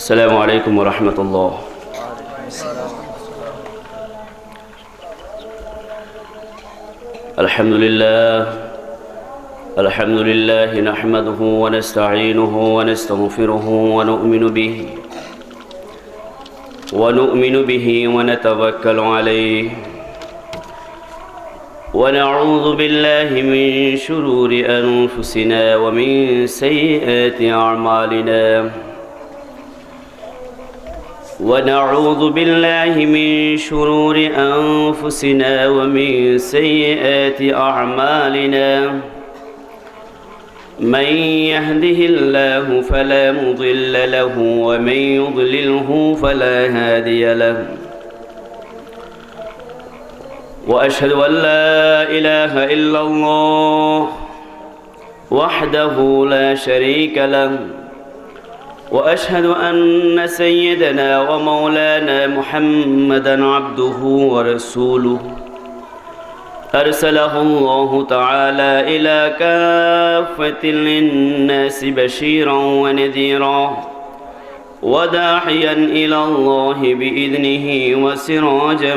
السلام عليكم ورحمة الله. الحمد لله نحمده ونستعينه ونستغفره ونؤمن به ونتوكل عليه ونعوذ بالله من شرور أنفسنا ومن سيئات أعمالنا ونعوذ بالله من شرور أنفسنا ومن سيئات أعمالنا من يهده الله فلا مضل له ومن يضلله فلا هادي له وأشهد أن لا إله إلا الله وحده لا شريك له وأشهد أن سيدنا ومولانا محمدًا عبده ورسوله أرسله الله تعالى إلى كافة للناس بشيرًا ونذيرًا وداعيًا إلى الله بإذنه وسراجًا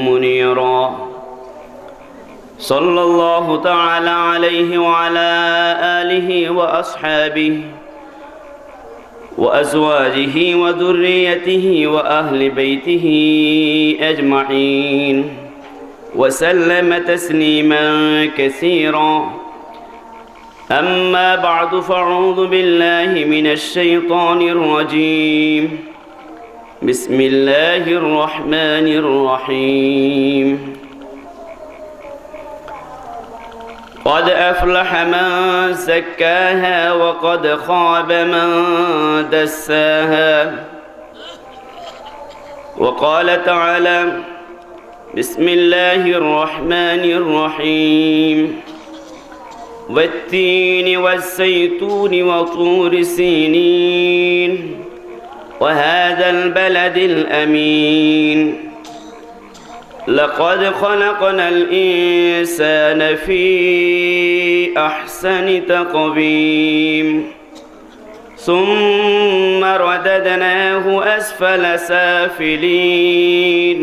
منيرًا صلى الله تعالى عليه وعلى آله وأصحابه وأزواجه وذريته وأهل بيته أجمعين وسلم تسليما كثيرا. أما بعد فأعوذ بالله من الشيطان الرجيم. بسم الله الرحمن الرحيم. قد أفلح من زكاها وقد خاب من دساها. وقال تعالى: بسم الله الرحمن الرحيم. والتين والزيتون وطور سينين وهذا البلد الأمين لقد خلقنا الإنسان في أحسن تقويم ثم رددناه أسفل سافلين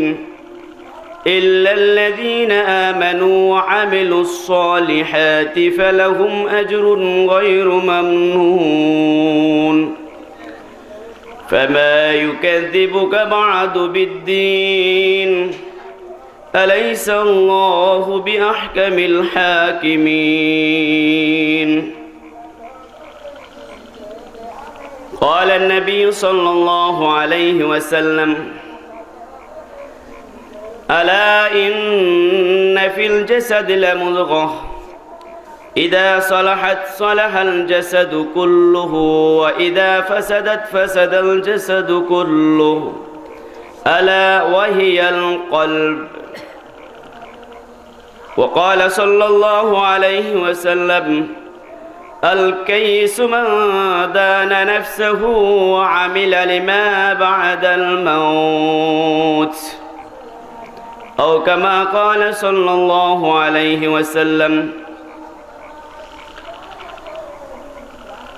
إلا الذين آمنوا وعملوا الصالحات فلهم أجر غير ممنون فما يكذبك بعد بالدين أليس الله بأحكم الحاكمين. قال النبي صلى الله عليه وسلم: ألا إن في الجسد لمضغة إذا صلحت صلح الجسد كله وإذا فسدت فسد الجسد كله ألا وهي القلب. وقال صلى الله عليه وسلم: الكيس من دان نفسه وعمل لما بعد الموت أو كما قال صلى الله عليه وسلم.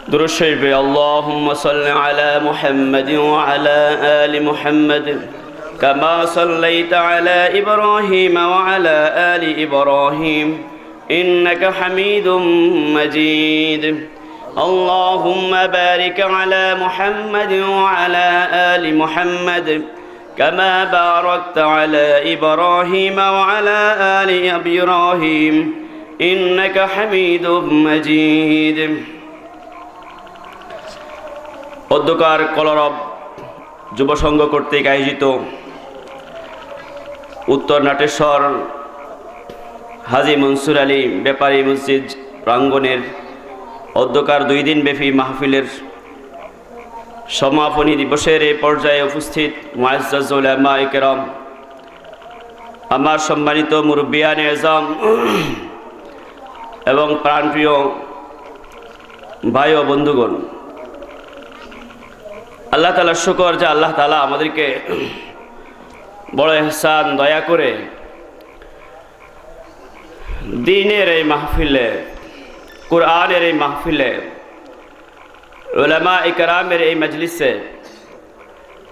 درود شريف. اللهم صل على محمد وعلى آل محمد كما صليت على إبراهيم وعلى آل إبراهيم إنك حميد مجيد. اللهم بارك على محمد وعلى آل محمد كما باركت على إبراهيم وعلى آل إبراهيم إنك حميد مجيد. অধ্যকার কলরব যুব সংঘ কর্তৃক আয়োজিত উত্তর নাটেশ্বর হাজী মনসুর আলী ব্যাপারী মসজিদ প্রাঙ্গণের অধ্যকার 2 দিন ব্যাপী মাহফিলের সমাপনী দিবসের এই পর্যায়ে উপস্থিত মুআজ্জাজ উলামায়ে কেরাম, আমার সম্মানিত মুরব্বিয়ানে আযম এবং প্রাণপ্রিয় ভাই ও বন্ধুগণ, আল্লাহ তাআলার শুকর যে আল্লাহ তাআলা আমাদেরকে বড় ইহসান দয়া করে দ্বীনের এই মাহফিলে, কোরআনের এই মাহফিলে, উলামা ইকরামের এই মজলিসে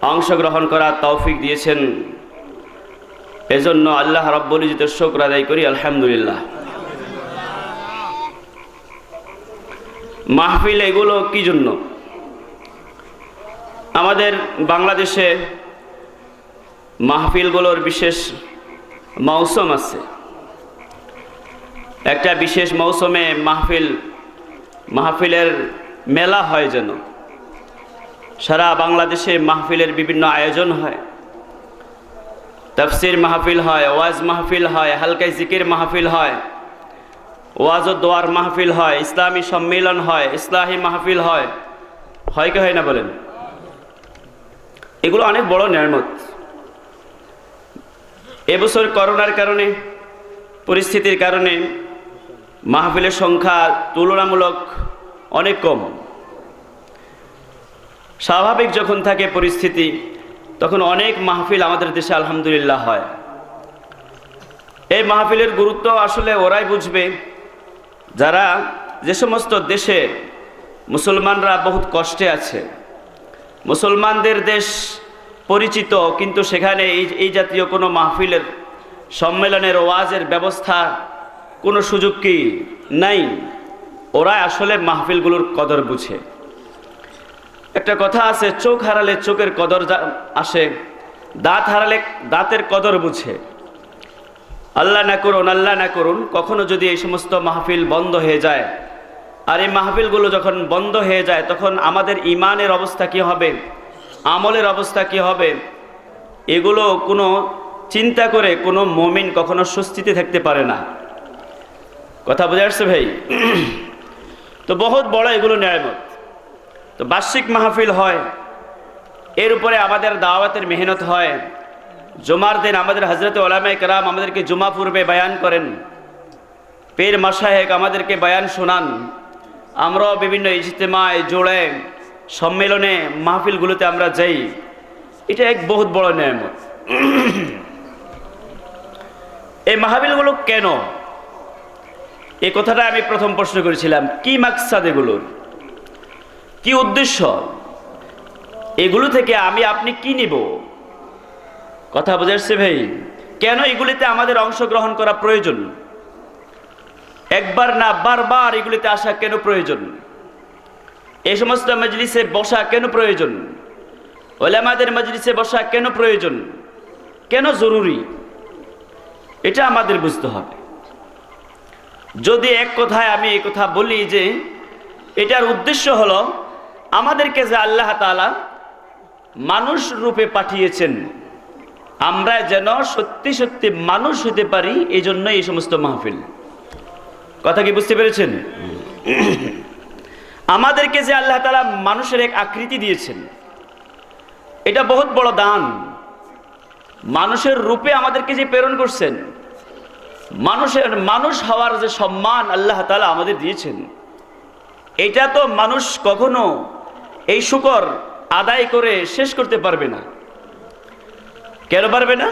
অংশগ্রহণ করার তৌফিক দিয়েছেন। এজন্য আল্লাহ রাব্বুল ইজ্জতের শুকর আদায় করি, আলহামদুলিল্লাহ। মাহফিল এগুলো কি জন্য? আমাদের বাংলাদেশে মাহফিলগুলোর বিশেষ মৌসুম আছে। একটা বিশেষ মৌসুমে মাহফিলের মেলা হয়, যেন সারা বাংলাদেশে মাহফিলের বিভিন্ন আয়োজন হয়। তাফসির মাহফিল হয়, ওয়াজ মাহফিল হয়, হালকায় জিকির মাহফিল হয়, ওয়াজ ও দোয়ার মাহফিল হয়, ইসলামী সম্মেলন হয়, ইসলাহি মাহফিল হয়। হয় কি হয় না বলেন? এগুলো অনেক বড় নেয়ামত। এবছর করোনার কারণে, পরিস্থিতির কারণে মাহফিলের সংখ্যা তুলনামূলক অনেক কম। স্বাভাবিক যখন থাকে পরিস্থিতি, তখন অনেক মাহফিল আমাদের দেশে আলহামদুলিল্লাহ হয়। এই মাহফিলের গুরুত্ব আসলে ওরাই বুঝবে যারা যে সমস্ত দেশে মুসলমানরা বহুত কষ্টে আছে, মুসলমানদের দেশ পরিচিত, কিন্তু সেখানে এই জাতীয় কোনো মাহফিলের সম্মেলনের ওয়াজের ব্যবস্থা কোনো সুযোগ কি নাই। ওরা আসলে মাহফিলগুলোর কদর বুঝে। একটা কথা আছে, চোখ হারালে চোখের কদর আসে, দাঁত হারালে দাঁতের কদর বুঝে। আল্লাহ না করুন কখনো যদি এই সমস্ত মাহফিল বন্ধ হয়ে যায়, আর এই মাহফিলগুলো যখন বন্ধ হয়ে যায়, তখন আমাদের ইমানের অবস্থা কি হবে, আমলের অবস্থা কি হবে, এগুলো কোনো চিন্তা করে কোনো মুমিন কখনো স্বস্তিতে থাকতে পারে না। কথা বোঝা যাচ্ছে ভাই? তো বহুত বড় এগুলো নেয়ামত। তো বার্ষিক মাহফিল হয়, এর উপরে আমাদের দাওয়াতের মেহনত হয়। জুমার দিন আমাদের হযরত উলামায়ে কেরাম আমাদেরকে জুমা পূর্বে বয়ান করেন, পীর মাশায়েখ আমাদেরকে বয়ান শোনান। আমরাও বিভিন্ন ইজতেমায়, জোড়ে, সম্মেলনে, মাহফিলগুলোতে আমরা যাই। এটা এক বহুত বড় নেয়ামত। এই মাহফিলগুলো কেন, এই কথাটা আমি প্রথম প্রশ্ন করেছিলাম। কি মাকসাদ এগুলোর, কি উদ্দেশ্য, এগুলো থেকে আপনি কি নিব? কথা বোঝাচ্ছে ভাই? কেন এগুলিতে আমাদের অংশগ্রহণ করা প্রয়োজন? একবার না বারবার এগুলিতে আসা কেন প্রয়োজন? এই সমস্ত মজলিসে বসা কেন প্রয়োজন? উলামাদের মজলিসে বসা কেন প্রয়োজন, কেন জরুরি, এটা আমাদের বুঝতে হবে। যদি এক কথায় আমি এই কথা বলি যে এটার উদ্দেশ্য হলো আমাদেরকে যে আল্লাহ তাআলা মানুষ রূপে পাঠিয়েছেন, আমরা যেন সত্যি সত্যি মানুষ হতে পারি, এই জন্য এই সমস্ত মাহফিল। কথা কি বুঝতে পেরেছেন? আমাদেরকে যে আল্লাহ তাআলা মানুষের এক আকৃতি দিয়েছেন, এটা বহুত বড় দান। মানুষের রূপে আমাদেরকে যে প্রেরণ করছেন, মানুষ হওয়ার যে সম্মান আল্লাহ তাআলা আমাদের দিয়েছেন, এটা তো মানুষ কখনো এই শুকর আদায় করে শেষ করতে পারবে না। কেন পারবে না?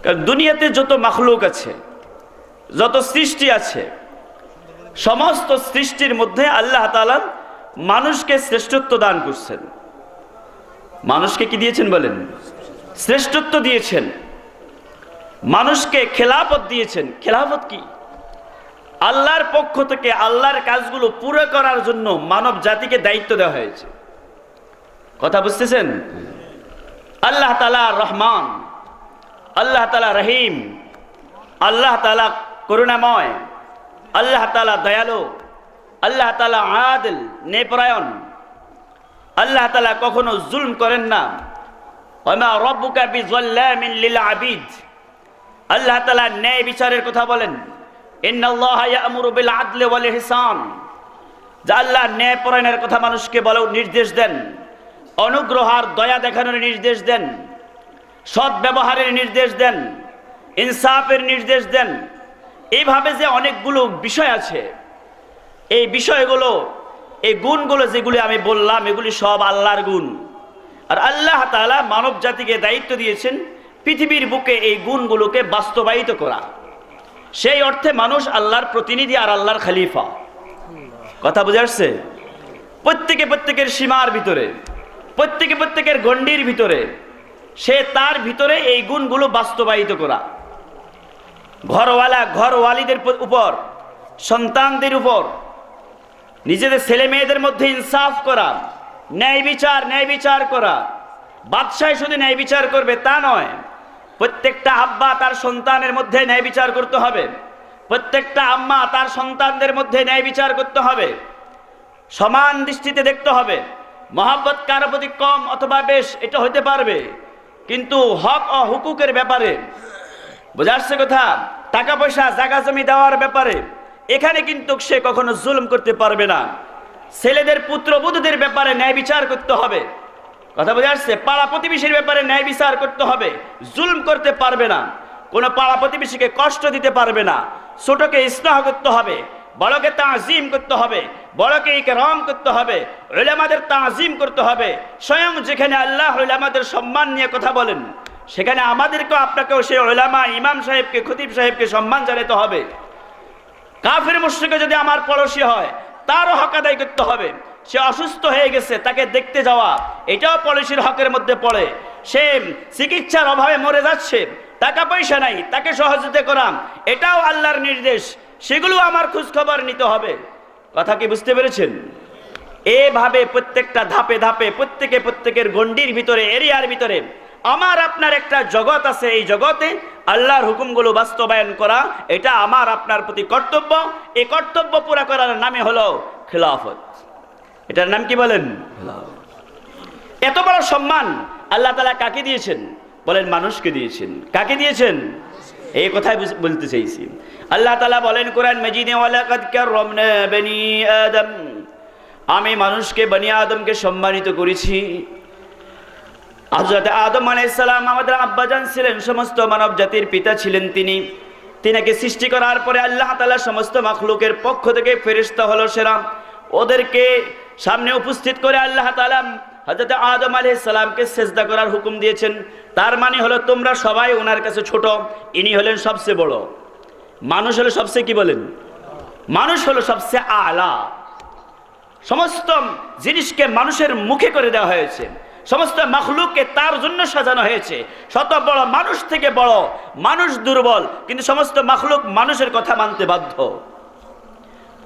কারণ দুনিয়াতে যত মাখলুক আছে, যত সৃষ্টি আছে, সমস্ত সৃষ্টির মধ্যে আল্লাহ তাআলা মানুষকে শ্রেষ্ঠত্ব দান করছেন। মানুষকে কি দিয়েছেন বলেন? শ্রেষ্ঠত্ব দিয়েছেন। মানুষকে খেলাফত দিয়েছেন। খেলাফত কি? আল্লাহর পক্ষ থেকে আল্লাহর কাজগুলো পুরো করার জন্য মানব জাতিকে দায়িত্ব দেওয়া হয়েছে। কথা বুঝতেছেন? আল্লাহ তাআলা রহমান, আল্লাহ তাআলা রহিম, আল্লাহ তাআলা করুণাময়, আল্লাহ তাআলা দয়ালু, আল্লাহ তাআলা আদিল, ন্যায়পরায়ণ। আল্লাহ তাআলা কখনো জুলম করেন না। ওয়ামা রাব্বুকা বিযাল্লামিন লিল আবিদ। আল্লাহ তাআলা ন্যায় বিচারের কথা বলেন। ইন্নাল্লাহা ইয়া'মুরু বিল আদলি ওয়াল ইহসান। যা আল্লাহ ন্যায়পরায়ণের কথা মানুষকে নির্দেশ দেন, অনুগ্রহ আর দয়া দেখানোর নির্দেশ দেন, সৎ ব্যবহারের নির্দেশ দেন, ইনসাফের নির্দেশ দেন। এইভাবে যে অনেকগুলো বিষয় আছে, এই বিষয়গুলো, এই গুণগুলো যেগুলি আমি বললাম, এগুলি সব আল্লাহর গুণ। আর আল্লাহ তাআলা মানব জাতিকে দায়িত্ব দিয়েছেন পৃথিবীর বুকে এই গুণগুলোকে বাস্তবায়িত করা। সেই অর্থে মানুষ আল্লাহর প্রতিনিধি আর আল্লাহর খলিফা। কথা বুঝে আসছে? প্রত্যেকের সীমার ভিতরে প্রত্যেকের গণ্ডির ভিতরে সে তার ভিতরে এই গুণগুলো বাস্তবায়িত করা। ঘরওয়ালিদের উপর, সন্তানদের উপর, নিজেদের ছেলে মেয়েদের মধ্যে ইনসাফ করা, ন্যায় বিচার করা। বাদশাহ শুধু ন্যায় বিচার করবে তা নয়, প্রত্যেকটা আব্বা তার সন্তানের মধ্যে ন্যায় বিচার করতে হবে, প্রত্যেকটা আম্মা তার সন্তানদের মধ্যে ন্যায় বিচার করতে হবে, সমান দৃষ্টিতে দেখতে হবে। মহব্বত কারো প্রতি কম অথবা বেশ এটা হতে পারবে, কিন্তু হক ও হুকুকের ব্যাপারে, বোঝা যাচ্ছে কথা, টাকা পয়সা জায়গা জমি দেওয়ার ব্যাপারে এখানে কিন্তু সে কখনো জুলুম করতে পারবে না। ছেলেদের পুত্রবধূদের ব্যাপারে ন্যায় বিচার করতে হবে, কথা বোঝা যাচ্ছে। পাড়া প্রতিবেশীর ব্যাপারে ন্যায় বিচার করতে হবে, জুলুম করতে পারবে না, কোনো পাড়া প্রতিবেশীকে কষ্ট দিতে পারবে না। ছোটকে স্নেহ করতে হবে, বড়কে তাজিম করতে হবে, বড়কে ইকরাম করতে হবে, উলামাদের তাজিম করতে হবে। স্বয়ং যেখানে আল্লাহ উলামাদের সম্মান নিয়ে কথা বলেন, সেখানে আমাদেরকেও আপনাকেও সেই উলামা, ইমাম সাহেবকে, খতিব সাহেবকে সম্মান জানাতে হবে। কাফের মুশরিক যদি আমার পড়োশী হয়, তারও হক আদায় করতে হবে। সে অসুস্থ হয়ে গেছে, তাকে দেখতে যাওয়া এটাও পড়োশীর হকের মধ্যে পড়ে। সে চিকিৎসার অভাবে মরে যাচ্ছে, টাকা পয়সা নাই, তাকে সহযোগিতা করা এটাও আল্লাহর নির্দেশ, সেগুলো আমার খোঁজ খবর নিতে হবে। কথা কি বুঝতে পেরেছেন? এভাবে প্রত্যেকটা ধাপে ধাপে প্রত্যেকের গণ্ডির ভিতরে, এরিয়ার ভিতরে আমার আপনার একটা জগৎ আছে। এই জগতে আল্লাহর হুকুমগুলো বাস্তবায়ন করা এটা আমার আপনার প্রতি কর্তব্য। এই কর্তব্য পুরা করার নামে হলো খেলাফত। এটার নাম কি বলেন? এত বড় সম্মান আল্লাহ তাআলা কাকে দিয়েছেন বলেন? মানুষকে দিয়েছেন। কাকে দিয়েছেন? এই কথাই বলতে চাইছি। আল্লাহ তাআলা বলেন কোরআন মাজিদে, ওয়ালাকাদ কাররামনা বনি আদম, আমি মানুষকে, বনি আদমকে সম্মানিত করেছি। হযরত আদম আলাইহিস সালাম আমাদের আব্বাজান ছিলেন, সমস্ত মানব জাতির পিতা ছিলেন তিনি। তিনাকে সৃষ্টি করার পরে আল্লাহ তাআলা সমস্ত মাখলুকের পক্ষ থেকে ফেরেশতা হলো সেরা, ওদেরকে সামনে উপস্থিত করে আল্লাহ তাআলা হযরত আদম আলাইহিস সালামকে সিজদা করার হুকুম দিয়েছেন। তার মানে হলো তোমরা সবাই ওনার কাছে ছোট, ইনি হলেন সবচেয়ে বড়। মানুষ হলো সবচেয়ে, কি বলেন? মানুষ হলো সবচেয়ে আলা। সমস্ত জিনিসকে মানুষের মুখে করে দেওয়া হয়েছে, সমস্ত মাখলুককে তার জন্য সাজানো হয়েছে। শত বড় মানুষ থেকে বড়, মানুষ দুর্বল, কিন্তু সমস্ত মাখলুক মানুষের কথা মানতে বাধ্য।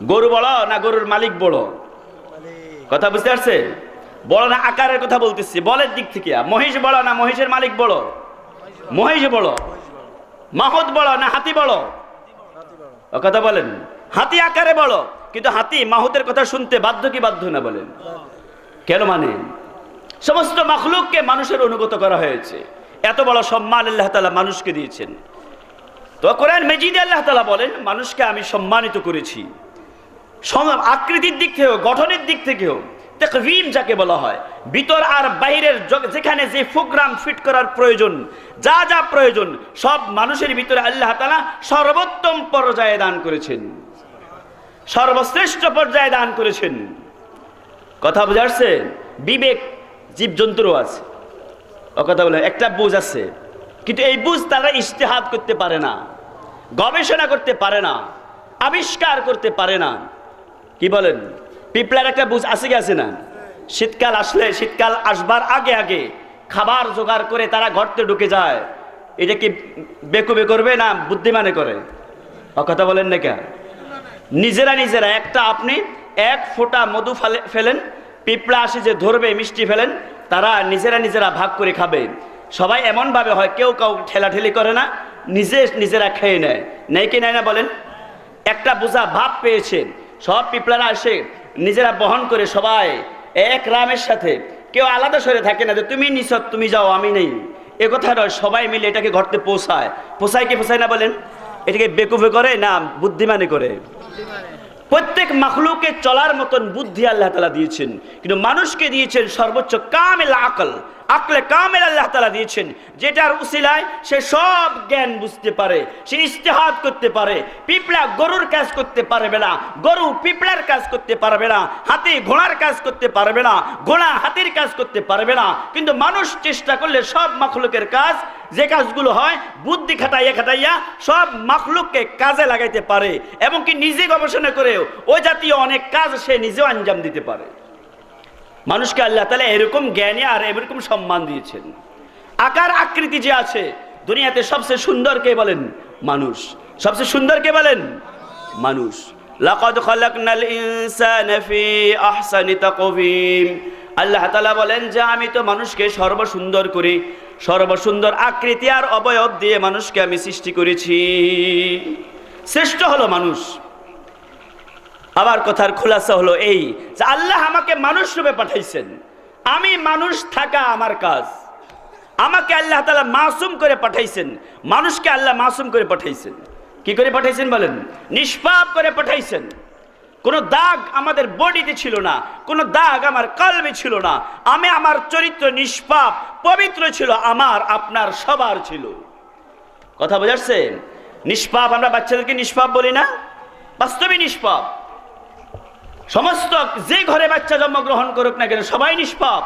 গরু বড় না গরুর মালিক বড়? কথা বুঝতে পারছে? বড় না আকারের কথা বলতেছি, বলের দিক থেকে। মহিষ বড় না মহিষের মালিক বড়? মহিষ বড়। মাহত বড় না হাতি বড়? কথা বলেন। হাতি আকারে বড়, কিন্তু হাতি মাহতের কথা শুনতে বাধ্য কি বাধ্য না বলেন? কেন? মানে সমস্ত মাখলুককে মানুষের অনুগত করা হয়েছে। এত বড় সম্মান আল্লাহ তাআলা মানুষকে দিয়েছেন। তো কোরআন মাজিদে আল্লাহ তাআলা বলেন মানুষকে আমি সম্মানিত করেছি, আকৃতির দিক থেকেও, গঠনের দিক থেকেও। তাকরীম যাকে বলা হয়, ভিতর আর বাইরের যেখানে যে প্রোগ্রাম ফিট করার প্রয়োজন, যা যা প্রয়োজন সব মানুষের ভিতরে আল্লাহ তাআলা সর্বোত্তম পর্যায়ে দান করেছেন, সর্বশ্রেষ্ঠ পর্যায়ে দান করেছেন। কথা বোঝা যাচ্ছে? বিবেক জীবজন্তুরও আছে। ও কথা বলে একটা বুঝ আছে, কিন্তু এই বুঝ তারা ইজতিহাদ করতে পারে না, গবেষণা করতে পারে না, আবিষ্কার করতে পারে না। কি বলেন? পিঁপড়ার একটা বুঝ আছে কি আছে না? শীতকাল আসলে, শীতকাল আসবার আগে আগে খাবার জোগাড় করে তারা গর্তে ঢুকে যায়। এটা কি বেকুবে করবে না বুদ্ধিমানে করে? ও কথা বলেন না কেন? নিজেরা একটা, আপনি এক ফোঁটা মধু ফেলেন, পিঁপড়া আসে যে ধরবে, মিষ্টি ফেলেন, তারা নিজেরা ভাগ করে খাবে। সবাই এমনভাবে হয়, কেউ ঠেলাঠেলি করে না, নিজেরা খেয়ে নেয়। নেয় কি নেয় না বলেন? একটা বোঝা ভাব পেয়েছে, সব পিঁপড়ারা এসে নিজেরা বহন করে, সবাই এক রামের সাথে, কেউ আলাদা সরে থাকে না যে তুমি নিছ, তুমি যাও, আমি নেই, এ কথা নয়। সবাই মিলে এটাকে ঘরতে পোষায় কি পোষায় না বলেন? এটাকে বেকুফে করে না বুদ্ধিমানে করে? প্রত্যেক মাখলুকে চলার মতন বুদ্ধি আল্লাহ তাআলা দিয়েছেন, কিন্তু মানুষকে দিয়েছেন সর্বোচ্চ কামেল আকল, আকলে কামেল আল্লাহ তাআলা দিয়েছেন, যেটার উসিলায় সে সব জ্ঞান বুঝতে পারে, সে ইজতিহাদ করতে পারে। পিঁপড়া গরুর কাজ করতে পারবে না, গরু পিঁপড়ার কাজ করতে পারবে না, হাতি ঘোড়ার কাজ করতে পারবে না, ঘোড়া হাতির কাজ করতে পারবে না। কিন্তু মানুষ চেষ্টা করলে সব মাখলুকের কাজ, যে কাজগুলো হয় বুদ্ধি খাটাইয়া সব মাখলুককে কাজে লাগাইতে পারে, এবং কি নিজে গবেষণা করেও ওই জাতীয় অনেক কাজ সে নিজেও আঞ্জাম দিতে পারে। মানুষকে আল্লাহ তাআলা এরকম জ্ঞানী আর এরকম সম্মান দিয়েছেন। আকার আকৃতি যে আছে, দুনিয়াতে সবচেয়ে সুন্দর কে বলেন? মানুষ। সবচেয়ে সুন্দর কে বলেন? মানুষ। লাকাদ খালাকনাল ইনসানা ফি আহসানি তাকওয়িম। আল্লাহ তাআলা বলেন যে আমি তো মানুষকে সর্বসুন্দর করে, সর্বসুন্দর আকৃতি আর অবয়ব দিয়ে মানুষকে আমি সৃষ্টি করেছি। শ্রেষ্ঠ হলো মানুষ। আবার কথার খুলাসা হলো এই যে আল্লাহ আমাকে মানুষ রূপে পাঠাইছেন, আমি মানুষ থাকা আমার কাজ। আমাকে আল্লাহ তাআলা মাসুম করে পাঠাইছেন, মানুষকে আল্লাহ মাসুম করে পাঠাইছেন। কি করে পাঠাইছেন বলেন? নিষ্পাপ করে পাঠাইছেন। কোনো দাগ আমাদের বডিতে ছিল না, কোনো দাগ আমার কলবে ছিল না। আমি আমার চরিত্র নিষ্পাপ পবিত্র ছিল, আমার আপনার সবার ছিল। কথা বোঝাচ্ছে? নিষ্পাপ, আমরা বাচ্চাদেরকে নিষ্পাপ বলি না? বাস্তবে নিষ্পাপ। সমস্ত যে ঘরে বাচ্চা জন্মগ্রহণ করুক না কেন সবাই নিষ্পাপ,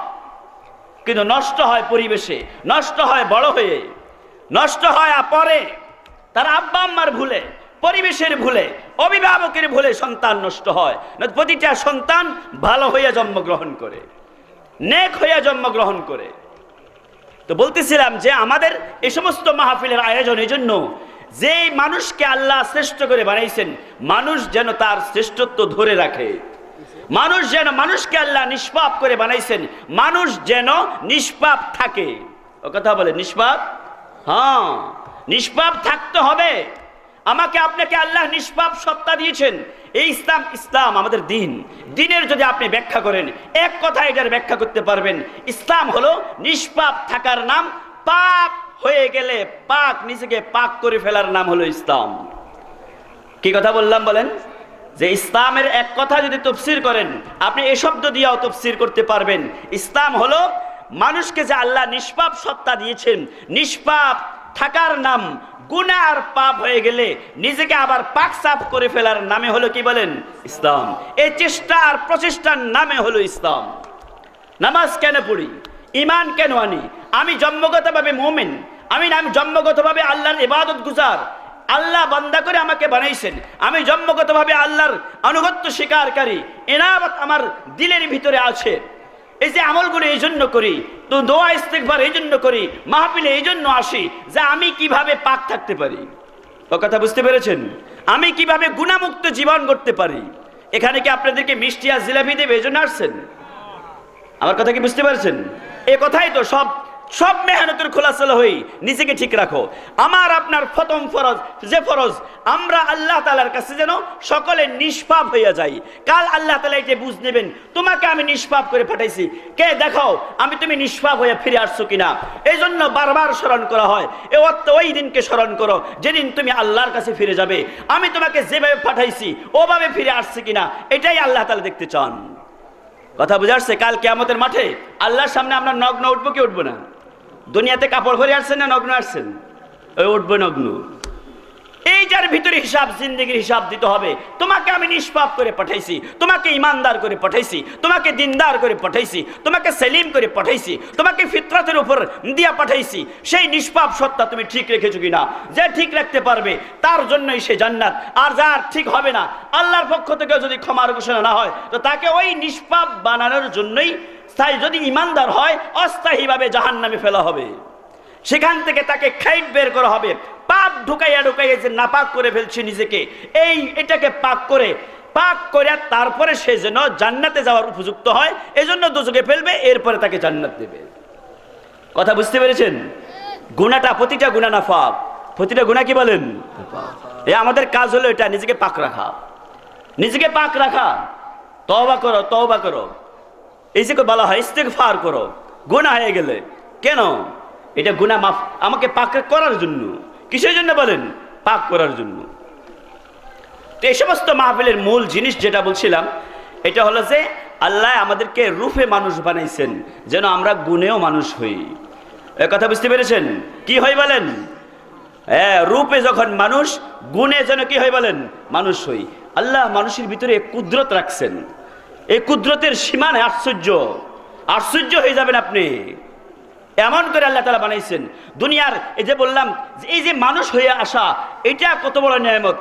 কিন্তু নষ্ট হয় পরিবেশে, নষ্ট হয় বড় হয়ে, নষ্ট হয় পরে তার আব্বা আম্মার ভুলে, পরিবেশের ভুলে, অভিভাবকের ভুলে সন্তান নষ্ট হয়। প্রতিটা সন্তান ভালো হইয়া জন্মগ্রহণ করে, নেক হইয়া জন্মগ্রহণ করে। তো বলতেছিলাম যে আমাদের এই সমস্ত মাহফিলের আয়োজন এই জন্য যে মানুষকে আল্লাহ শ্রেষ্ঠ করে বানাইছেন, মানুষ যেন তার শ্রেষ্ঠত্ব ধরে রাখে। মানুষ যেন, মানুষকে আল্লাহ নিষ্পাপ করে বানাইছেন, মানুষ যেন নিষ্পাপ থাকে। ও কথা বলে নিষ্পাপ, হ্যাঁ নিষ্পাপ থাকতে হবে। আমাকে আপনাকে আল্লাহ নিষ্পাপ সত্তা দিয়েছেন। এই ইসলাম, ইসলাম আমাদের দিন। দিনের যদি আপনি ব্যাখ্যা করেন, এক কথা এটার ব্যাখ্যা করতে পারবেন, ইসলাম হলো নিষ্পাপ থাকার নাম। পাপ হয়ে গেলে পাক, নিজেকে পাক করে ফেলার নাম হলো ইসলাম। কি কথা বললাম বলেন? যে ইসলামের এক কথা যদি তাফসীর করেন, আপনি এই শব্দ দিয়েও তাফসীর করতে পারবেন। ইসলাম হলো মানুষকে যে আল্লাহ নিষ্পাপ সত্তা দিয়েছেন, নিষ্পাপ থাকার নাম। গুনাহ আর পাপ হয়ে গেলে নিজেকে আবার পাক সাফ করে ফেলার নামে হলো কি বলেন? ইসলাম। এই চেষ্টা আর প্রচেষ্টার নামে হলো ইসলাম। নামাজ কেন পড়ি? ঈমান কেন আনি? আমি জন্মগতভাবে মুমিন, আমি জন্মগতভাবে আল্লাহর ইবাদত গুজার। আল্লাহ বান্দা করে আমাকে বানাইছেন, আমি জন্মগতভাবে আল্লাহর আনুগত্য স্বীকারকারী। ইনাবত আমার দিলের ভিতরে আছে। এই যে আমলগুলো এই জন্য করি, তো দোয়া ইস্তেগফার এই জন্য করি, মাহফিলে এই জন্য আসি যে আমি কিভাবে পাক থাকতে পারি। ও কথা বুঝতে পেরেছেন? আমি কিভাবে গুনাহমুক্ত জীবন করতে পারি। এখানে কি আপনাদেরকে মিষ্টি আর জিলাপি দেবে এই জন্য আসছেন? আমার কথা কি বুঝতে পারছেন? এ কথাই তো সব সব মেহনতের খোলাসা হই। নিজেকে ঠিক রাখো। আমার আপনার প্রথম ফরজ, যে ফরজ আমরা আল্লাহ তাআলার কাছে যেন সকলে নিষ্পাপ হইয়া যাই। কাল আল্লাহ তাআলা এটা বুঝ নেবেন, তোমাকে আমি নিষ্পাপ করে পাঠাইছি, কে দেখাও আমি তুমি নিষ্পাপ হয়ে ফিরে আসছো কিনা। এই জন্য বারবার স্মরণ করা হয়, ওই দিনকে স্মরণ করো যেদিন তুমি আল্লাহর কাছে ফিরে যাবে। আমি তোমাকে যেভাবে পাঠাইছি ওভাবে ফিরে আসছি কিনা, এটাই আল্লাহ তাআলা দেখতে চান। কথা বুঝাচ্ছে? কাল কিয়ামতের মাঠে আল্লাহর সামনে আমরা নগ্ন উঠবো কি উঠবো না? দুনিয়াতে কাপড় পরে আসছেন না নগ্ন আসছেন? ওই উঠবো নগ্ন। এইটার ভিতরে হিসাব, জিন্দেগির হিসাব দিতে হবে। তোমাকে আমি নিষ্পাপ করে পাঠাইছি, তোমাকে ইমানদার করে পাঠাইছি, তোমাকে দিনদার করে পাঠাইছি, তোমাকে সেলিম করে পাঠাইছি, তোমাকে ফিতরাতের উপর দিয়া পাঠাইছি। সেই নিষ্পাপ সত্তা তুমি ঠিক রেখেছো কিনা? যে ঠিক রাখতে পারবে তার জন্যই সে জান্নাত। আর যার ঠিক হবে না, আল্লাহর পক্ষ থেকে যদি ক্ষমার ঘোষণা না হয়, তো তাকে ওই নিষ্পাপ বানানোর জন্যই, তাই যদি ইমানদার হয় অস্থায়ীভাবে জাহান্নামে ফেলা হবে। সেখান থেকে তাকে খাইট বের করা হবে। পাপ ঢুকাইয়া ঢুকাইয়া যে নাপাক করে ফেলছে নিজেকে, এটাকে পাক করে তারপরে সে যেন জান্নাতে যাওয়ার উপযুক্ত হয়, এজন্য দোজখে ফেলবে, এরপরে তাকে জান্নাত দেবে। কথা বুঝতে পেরেছেন? গুনাহটা, প্রতিটা গুনাহ নাফাক, প্রতিটা গুনাহ কি বলেন? আমাদের কাজ হলো এটা, নিজেকে পাক রাখা, নিজেকে পাক রাখা। তওবা করো, তওবা করো। এই যে বলা হয় ইস্তেগফার করো গুনাহ হয়ে গেলে। কেন? এটা গুনাহ মাফ, আমাকে পাক করার জন্য। কিসের জন্য বলেন? পাক করার জন্য। তো এই সমস্ত মাহফিলের মূল জিনিস যেটা বলছিলাম, এটা হলো যে আল্লাহ আমাদেরকে রূপে মানুষ বানাইছেন যেন আমরা গুণেও মানুষ হই। এ কথা বুঝতে পেরেছেন? কি হয় বলেন? হ্যাঁ, রূপে যখন মানুষ, গুণে যেন কি হয় বলেন? মানুষ হই। আল্লাহ মানুষের ভিতরে কুদরত রাখছেন। এই কুদরতের সীমা নেই। আশ্চর্য, আশ্চর্য হয়ে যাবেন আপনি। এমন করে আল্লাহ তাআলা বানাইছেন দুনিয়ার। এই যে বললাম, এই যে মানুষ হয়ে আসা, এটা কত বড় নিয়ামত।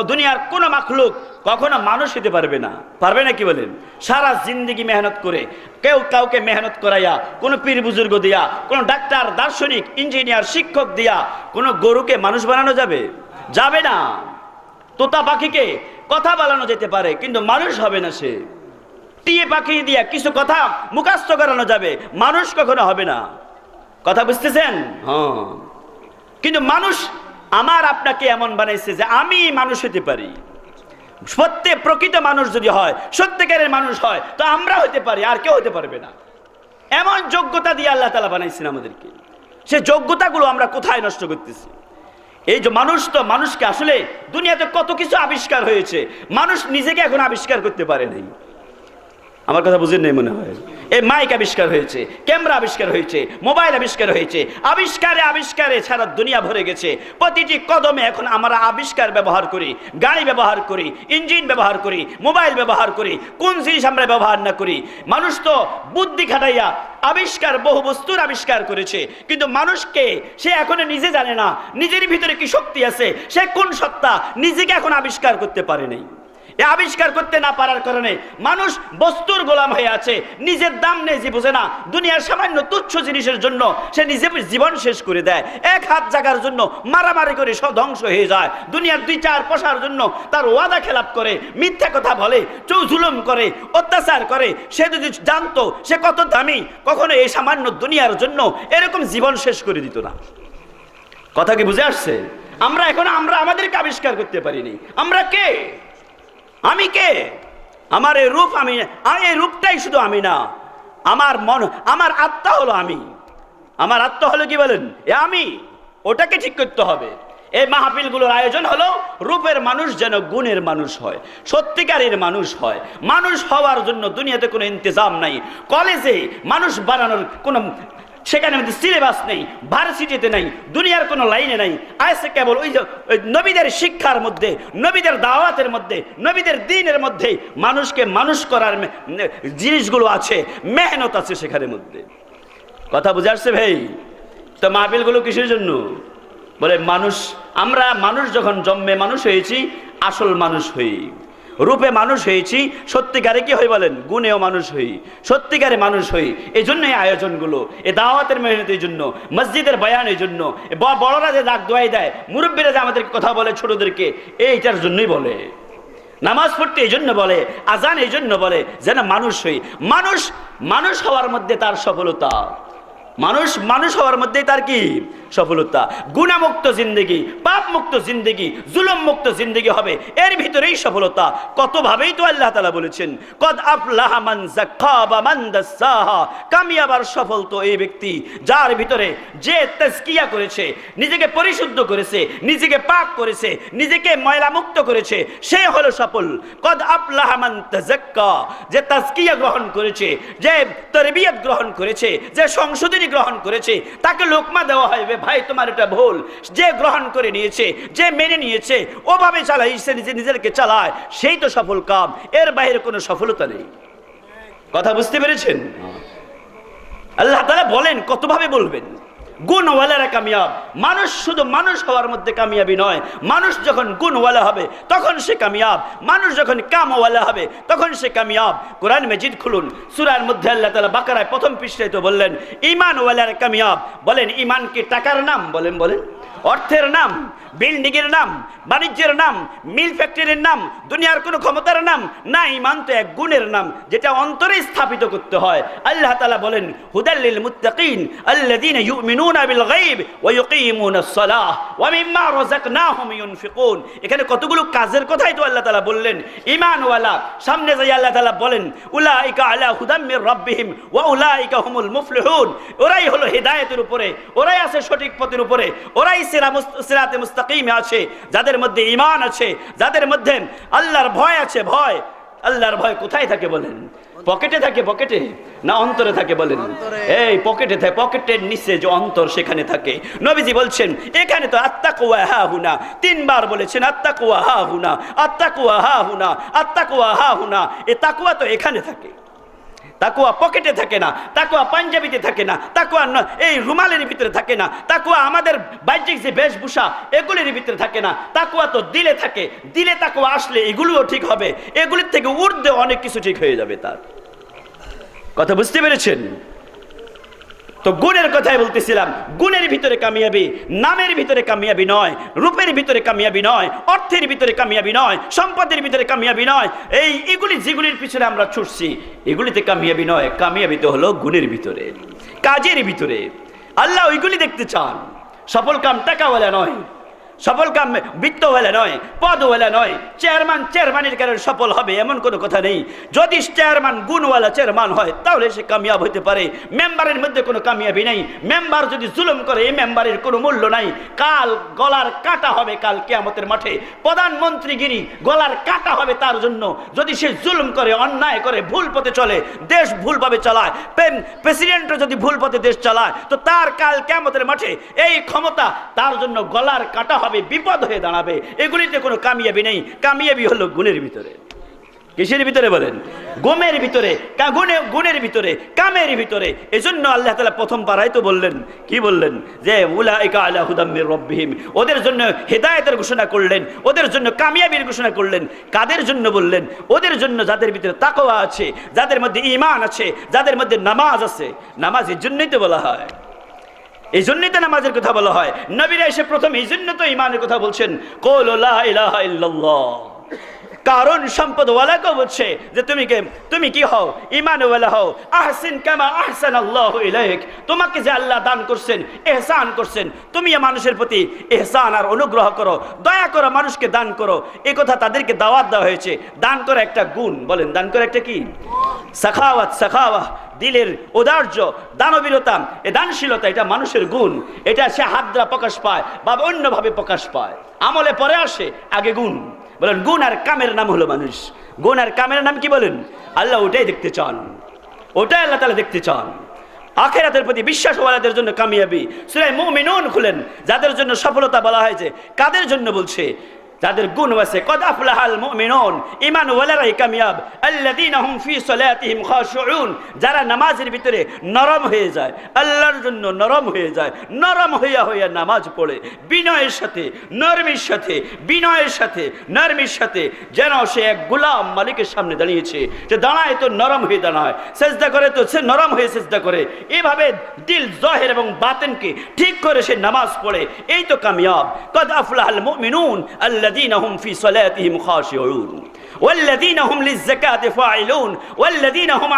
দুনিয়ার কোনো মাখলুক কখনো মানুষ হতে পারবে না। পারবে না কি বলেন? সারা জিন্দেগি মেহনত করে, কেউ কাউকে মেহনত করাইয়া, কোনো পীর বুজুর্গ দিয়া, কোনো ডাক্তার, দার্শনিক, ইঞ্জিনিয়ার, শিক্ষক দিয়া কোনো গরুকে মানুষ বানানো যাবে? যাবে না। তোতা পাখিকে কথা বলানো যেতে পারে, কিন্তু মানুষ হবে না সে। টিয়ে পাখি দিয়া কিছু কথা মুখস্থ করানো যাবে, মানুষ কখনো হবে না। কথা বুঝতেছেন? হ্যাঁ। কিন্তু মানুষ আমার আপনাকে এমন বানাইছে যে আমি মানুষ হতে পারি। সত্যি প্রকৃত মানুষ যদি হয়, সত্যিকারের মানুষ হয়, তো আমরা হতে পারি, আর কেউ হতে পারবে না। এমন যোগ্যতা দিয়ে আল্লাহ তাআলা বানাইছেন আমাদেরকে। সে যোগ্যতাগুলো আমরা কোথায় নষ্ট করতেছি? এই যে মানুষ, তো মানুষকে আসলে দুনিয়াতে কত কিছু আবিষ্কার হয়েছে, মানুষ নিজেকে এখন আবিষ্কার করতে পারে নাই। আমার কথা বুঝেন নাই মনে হয়। এই মাইক আবিষ্কার হয়েছে, ক্যামেরা আবিষ্কার হয়েছে, মোবাইল আবিষ্কার হয়েছে, আবিষ্কারে আবিষ্কারে সারা দুনিয়া ভরে গেছে। প্রতিটি কদমে এখন আমরা আবিষ্কার ব্যবহার করি, গাড়ি ব্যবহার করি, ইঞ্জিন ব্যবহার করি, মোবাইল ব্যবহার করি, কোন জিনিস আমরা ব্যবহার না করি। মানুষ তো বুদ্ধি খাটাইয়া আবিষ্কার, বহু বস্তুর আবিষ্কার করেছে, কিন্তু মানুষকে সে এখনো নিজে জানে না নিজের ভিতরে কি শক্তি আছে, সে কোন সত্তা, নিজেকে এখন আবিষ্কার করতে পারে নাই। আবিষ্কার করতে না পারার কারণে মানুষ বস্তুর গোলাম হয়ে আছে, নিজের দাম নেই, যে বোঝে না। দুনিয়ার সামান্য তুচ্ছ জিনিসের জন্য সে নিজের জীবন শেষ করে দেয়। এক হাত জায়গার জন্য মারামারি করে সব ধ্বংস হয়ে যায়। দুনিয়ার 2-4 পয়সার জন্য তার ওয়াদা খেলাপ করে, মিথ্যা কথা বলে, জুলুম করে, অত্যাচার করে। সে যদি জানতো সে কত দামি, কখনো এই সামান্য দুনিয়ার জন্য এরকম জীবন শেষ করে দিত না। কথা কি বুঝে আসছে? আমরা এখন আমাদেরকে আবিষ্কার করতে পারিনি। আমরা কে? আমি কে? আমার এই রূপ আমি, এই রূপটাই শুধু আমি না, আমার মন, আমার আত্মা হলো আমি। আমার আত্মা হলো কি বলেন? আমি। ওটাকে ঠিক করতে হবে। এই মাহফিলগুলোর আয়োজন হলো রূপের মানুষ যেন গুণের মানুষ হয়, সত্যিকারের মানুষ হয়। মানুষ হওয়ার জন্য দুনিয়াতে কোনো ইন্তজাম নাই। কলেজে মানুষ বানানোর কোনো সেখানে সিলেবাস নেই, ভার্সিটিতে নাই, দুনিয়ার কোনো লাইনে নাই। আছে কেবল ওই নবীদের শিক্ষার মধ্যে, নবীদের দাওয়াতের মধ্যে, নবীদের দ্বীনের মধ্যে মানুষকে মানুষ করার জিনিসগুলো আছে, মেহনত আছে সেখানের মধ্যে। কথা বুঝে আসছে ভাই? তো মাহফিলগুলো কিসের জন্য? বলে মানুষ, আমরা মানুষ যখন জন্মে মানুষ হয়েছি, আসল মানুষ হই, রূপে মানুষ হয়েছি, সত্যিকারে কি হই বলেন? গুণেও মানুষ হই, সত্যিকারে মানুষ হই। এই জন্যই আয়োজনগুলো, এই দাওয়াতের মেহনতের জন্য, মসজিদের বয়ানের জন্য, বড়রা যে ডাক দোয়াই দেয়, মুরব্বীরা যে আমাদেরকে কথা বলে ছোটদেরকে, এইটার জন্যই বলে। নামাজ পড়তে এই জন্য বলে, আজান এই জন্য বলে, যেন মানুষ হই। মানুষ হওয়ার মধ্যে তার সফলতা। মানুষ হওয়ার মধ্যেই তার কি সফলতা? গুনাহমুক্ত জিন্দেগি, পাপ মুক্ত জিন্দেগি, জুলুম মুক্ত জিন্দেগি হবে, এর ভিতরেই সফলতা। কত ভাবেই তো আল্লাহ তাআলা বলেছেন, কদ আফলাহা মান যাক্কাহা মান দাসসাহা। কামিয়াব আর সফল তো এই ব্যক্তি যার ভিতরে যে তাজকিয়া করেছে, নিজেকে পরিশুদ্ধ করেছে, নিজেকে পাক করেছে, নিজেকে ময়লা মুক্ত করেছে, সে হলো সফল। কদ আফলাহা মান তাযাক্কা, যে তাজকিয়া গ্রহণ করেছে, যে তারবিয়ত গ্রহণ করেছে, যে সংশোধনী গ্রহণ করেছে, তাকে লোকমা দেওয়া হয়, ভাই তোমার এটা ভুল। যে গ্রহণ করে নিয়েছে, যে মেনে নিয়েছে, ওভাবে চালাইছে, নিজেকে চালায়, সেই তো সফল কাম। এর বাইরে কোনো সফলতা নেই। কথা বুঝতে পেরেছেন? আল্লাহ তাআলা বলেন, কতভাবে বলবেন? গুণওয়ালারা কামিয়াব। মানুষ শুধু মানুষ হওয়ার মধ্যে কামিয়াবি নয়, মানুষ যখন গুণওয়ালা হবে তখন সে কামিয়াব। মানুষ যখন কামওয়ালা হবে তখন সে কামিয়াব। কোরআন মাজিদ খুলুন, সূরার মধ্যে আল্লাহ তাআলা বাকারায় প্রথম পৃষ্ঠায় তো বললেন ঈমানওয়ালারা কামিয়াব। বলেন ঈমান কি টাকার নাম? বলেন অর্থের নাম, বিল্ডিংয়ের নাম, বাণিজ্যের নাম, মিল ফ্যাক্টরির নাম, দুনিয়ার কোনো ক্ষমতার নাম না। ঈমান তো এক গুণের নাম, যেটা অন্তরে স্থাপিত করতে হয়। আল্লাহ তাআলা বলেন হুদাল লিল মুত্তাকিন আল্লাযীনা ইউমিনুনা বিল গায়ব ওয়া ইউকিমুনাস সালাহ ওয়া মিম্মা রাযাকনাহুম ইউনফিকুন। এখানে কতগুলো কাজের কথাই তো আল্লাহ তাআলা বললেন। ঈমানওয়ালা, সামনে যাই আল্লাহ তাআলা বলেন উলাইকা আলা হুদাম মির রাব্বিহিম ওয়া উলাইকা হুমুল মুফলিহুন। ওরাই হলো হেদায়েতের উপরে, ওরাই আছে সঠিক পথের উপরে, ওরাই সিরাতে মুস্তাকিমে আছে, যাদের মধ্যে ঈমান আছে, যাদের মধ্যে আল্লাহর ভয় আছে। ভয়, আল্লাহর ভয় কোথায় থাকে বলেন? পকেটে থাকে? পকেটে না অন্তরে থাকে বলেন? এই পকেটে থাকে, পকেটের নিচে যে অন্তর সেখানে থাকে। নবীজি বলছেন এখানে তো আত্তাকওয়া হা হুনা, 3 বার বলেছেন আত্তাকওয়া হা হুনা, আত্তাকওয়া হা হুনা, আত্তাকওয়া হা হুনা। এই তাকওয়া তো এখানে থাকে। তাকওয়া পকেটে থাকে না, তাকওয়া পাঞ্জাবিতে থাকে না, তাকওয়া এই রুমালের ভিতরে থাকে না, তাকওয়া আমাদের বাহ্যিক যে বেশভূষা এগুলির ভিতরে থাকে না, তাকওয়া তো দিলে থাকে। দিলে তাকওয়া আসলে এগুলোও ঠিক হবে, এগুলির থেকে ঊর্ধ্বে অনেক কিছু ঠিক হয়ে যাবে। তার কথা বুঝতে পেরেছেন? তো গুণের কথাই বলতেছিলাম। গুণের ভিতরে কামিয়াবি, নামের ভিতরে কামিয়াবি নয়, রূপের ভিতরে কামিয়াবি নয়, অর্থের ভিতরে কামিয়াবি নয়, সম্পদের ভিতরে কামিয়াবি নয়। এগুলি যেগুলির পিছনে আমরা ছুটছি এগুলিতে কামিয়াবি নয়। কামিয়াবি তো হলো গুণের ভিতরে, কাজের ভিতরে। আল্লাহ ওইগুলি দেখতে চান। সফল কাম টাকাওয়ালা নয়, সফল কাম বৃত্তওয়ালা নয়, পদওয়ালা নয়। চেয়ারম্যানের কারণে সফল হবে এমন কোনো কথা নেই। যদি চেয়ারম্যান গুণওয়ালা চেয়ারম্যান হয় তাহলে সে কামিয়াব হতে পারে। মেম্বারের মধ্যে কোনো কামিয়াবি নেই। মেম্বার যদি জুলুম করে এই মেম্বারের কোনো মূল্য নাই। কাল গলার কাটা হবে, কাল কিয়ামতের মাঠে প্রধানমন্ত্রীগিরি গলার কাটা হবে তার জন্য। যদি সে জুলুম করে, অন্যায় করে, ভুল পথে চলে, দেশ ভুলভাবে চালায়, প্রেসিডেন্টও যদি ভুল পথে দেশ চালায়, তো তার কাল কিয়ামতের মাঠে এই ক্ষমতা তার জন্য গলার কাটা হবে, বিপদ হয়ে দাঁড়াবে। এগুলিতে কোনো কামিয়াবি নেই। কামিয়াবি হলো গুণের ভিতরে। কিসের ভিতরে বলেন? গুণের ভিতরে, গুণের ভিতরে, কামের ভিতরে। এজন্য আল্লাহ তাআলা প্রথম পারায় তো বললেন, কি বললেন? যে উলাইকা আলা হুদাম মির রাব্বিহিম, ওদের জন্য হেদায়েতের ঘোষণা করলেন, ওদের জন্য কামিয়াবির ঘোষণা করলেন। কাদের জন্য বললেন? ওদের জন্য যাদের ভিতরে তাকওয়া আছে, যাদের মধ্যে ঈমান আছে, যাদের মধ্যে নামাজ আছে। নামাজ এর জন্যই তো বলা হয়, এই জন্যই তো নামাজের কথা বলা হয়। নবীরা এসে প্রথম এই জন্য তো ঈমানের কথা বলছেন, কুলু লা ইলাহা ইল্লাল্লাহ। কারণ সম্পদওয়ালাকেও বলছে যে তুমি কি হও? ঈমানওয়ালা হও। আহসিন কামা আহসানাল্লাহু ইলাইক, তোমাকে যে আল্লাহ দান করছেন, ইহসান করছেন, তুমি মানুষের প্রতি ইহসান আর অনুগ্রহ করো, দয়া করো, মানুষকে দান করো। এই কথা তাদেরকে দাওয়াত দেওয়া হয়েছে। দান করা একটা গুণ। বলেন, দান করা একটা কি? সাখাওয়াত, দিলের ঔদার্য, দানবীরতা, এ দানশীলতা, এটা মানুষের গুণ। এটা সে হাত দ্বারা প্রকাশ পায় বা অন্যভাবে প্রকাশ পায়। আমলে পরে আসে, আগে গুণ। বলেন, গুণ আর কামের নাম হলো মানুষ। গুণ আর কামের নাম কি বলেন? আল্লাহ ওটাই দেখতে চান, ওটাই আল্লাহ তাআলা দেখতে চান। আখিরাতের প্রতি বিশ্বাসওয়ালাদের জন্য কামিয়াবি। সূরা মুমিনুন খুলেন, যাদের জন্য সফলতা বলা হয়েছে। কাদের জন্য বলছে? যাদের গুণ আছে। কদ আফলাহাল মুমিনুন, ঈমানওয়ালারাই কামিয়াব। আল্লাযীনা হুম ফি সালাতিহিম খাশিউন, যারা নামাজের ভিতরে নরম হয়ে যায়, আল্লাহর জন্য নরম হয়ে যায়, নরম হইয়া নামাজ পড়ে বিনয়ের সাথে, নরমির সাথে, বিনয়ের সাথে, নরমির সাথে, যেন সে এক গোলাম মালিকের সামনে দাঁড়িয়েছে। যে দাঁড়ায় তো নরম হয়ে দাঁড়ায়, সেজদা করে তো সে নরম হয়ে সেজদা করে। এভাবে দিল, জহির এবং বাতিনকে ঠিক করে সে নামাজ পড়ে। এই তো কামিয়াব। কদ আফলাহাল মুমিনুন الذين هم في صلاتهم خاشعون والذين هم للزكاة فاعلون والذين هم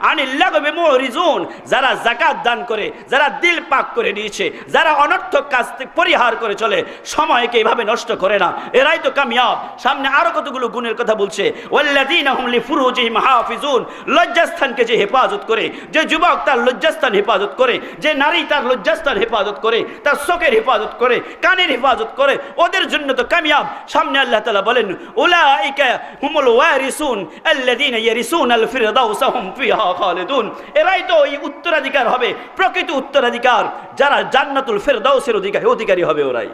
عن اللغو معرضون। যারা যাকাত দান করে, যারা দিল পাক করে নিয়েছে, যারা অনর্থক কাজ থেকে পরিহার করে চলে, সময়কে এভাবে নষ্ট করে না, এরাই তো কামিয়াব। সামনে আরো কতগুলো গুণের কথা বলছে। ওয়াল্লাযীনা হুম লিফুরুজিহিম হাফিজুন, লজ্জাস্থানকে যে হেফাজত করে, যে যুবক তার লজ্জাস্থান হেফাজত করে, যে নারী তার লজ্জাস্থান হেফাজত করে, তার চোখের হেফাজত করে, কানের হেফাজত করে, ওদের জন্য তো কামিয়াব। সামনে আল্লাহ তাআলা বলেন, উলাইকা হুমুল ওয়ারিসুন আল্লাযীনা ইয়ারিসুনাল ফিরদাউসা হুম ফিহা খালিদুন। এরাই তো এই উত্তরাধিকার হবে, প্রকৃত উত্তরাধিকার, যারা জান্নাতুল ফিরদাউসের অধিকারী হবে। ওরাই।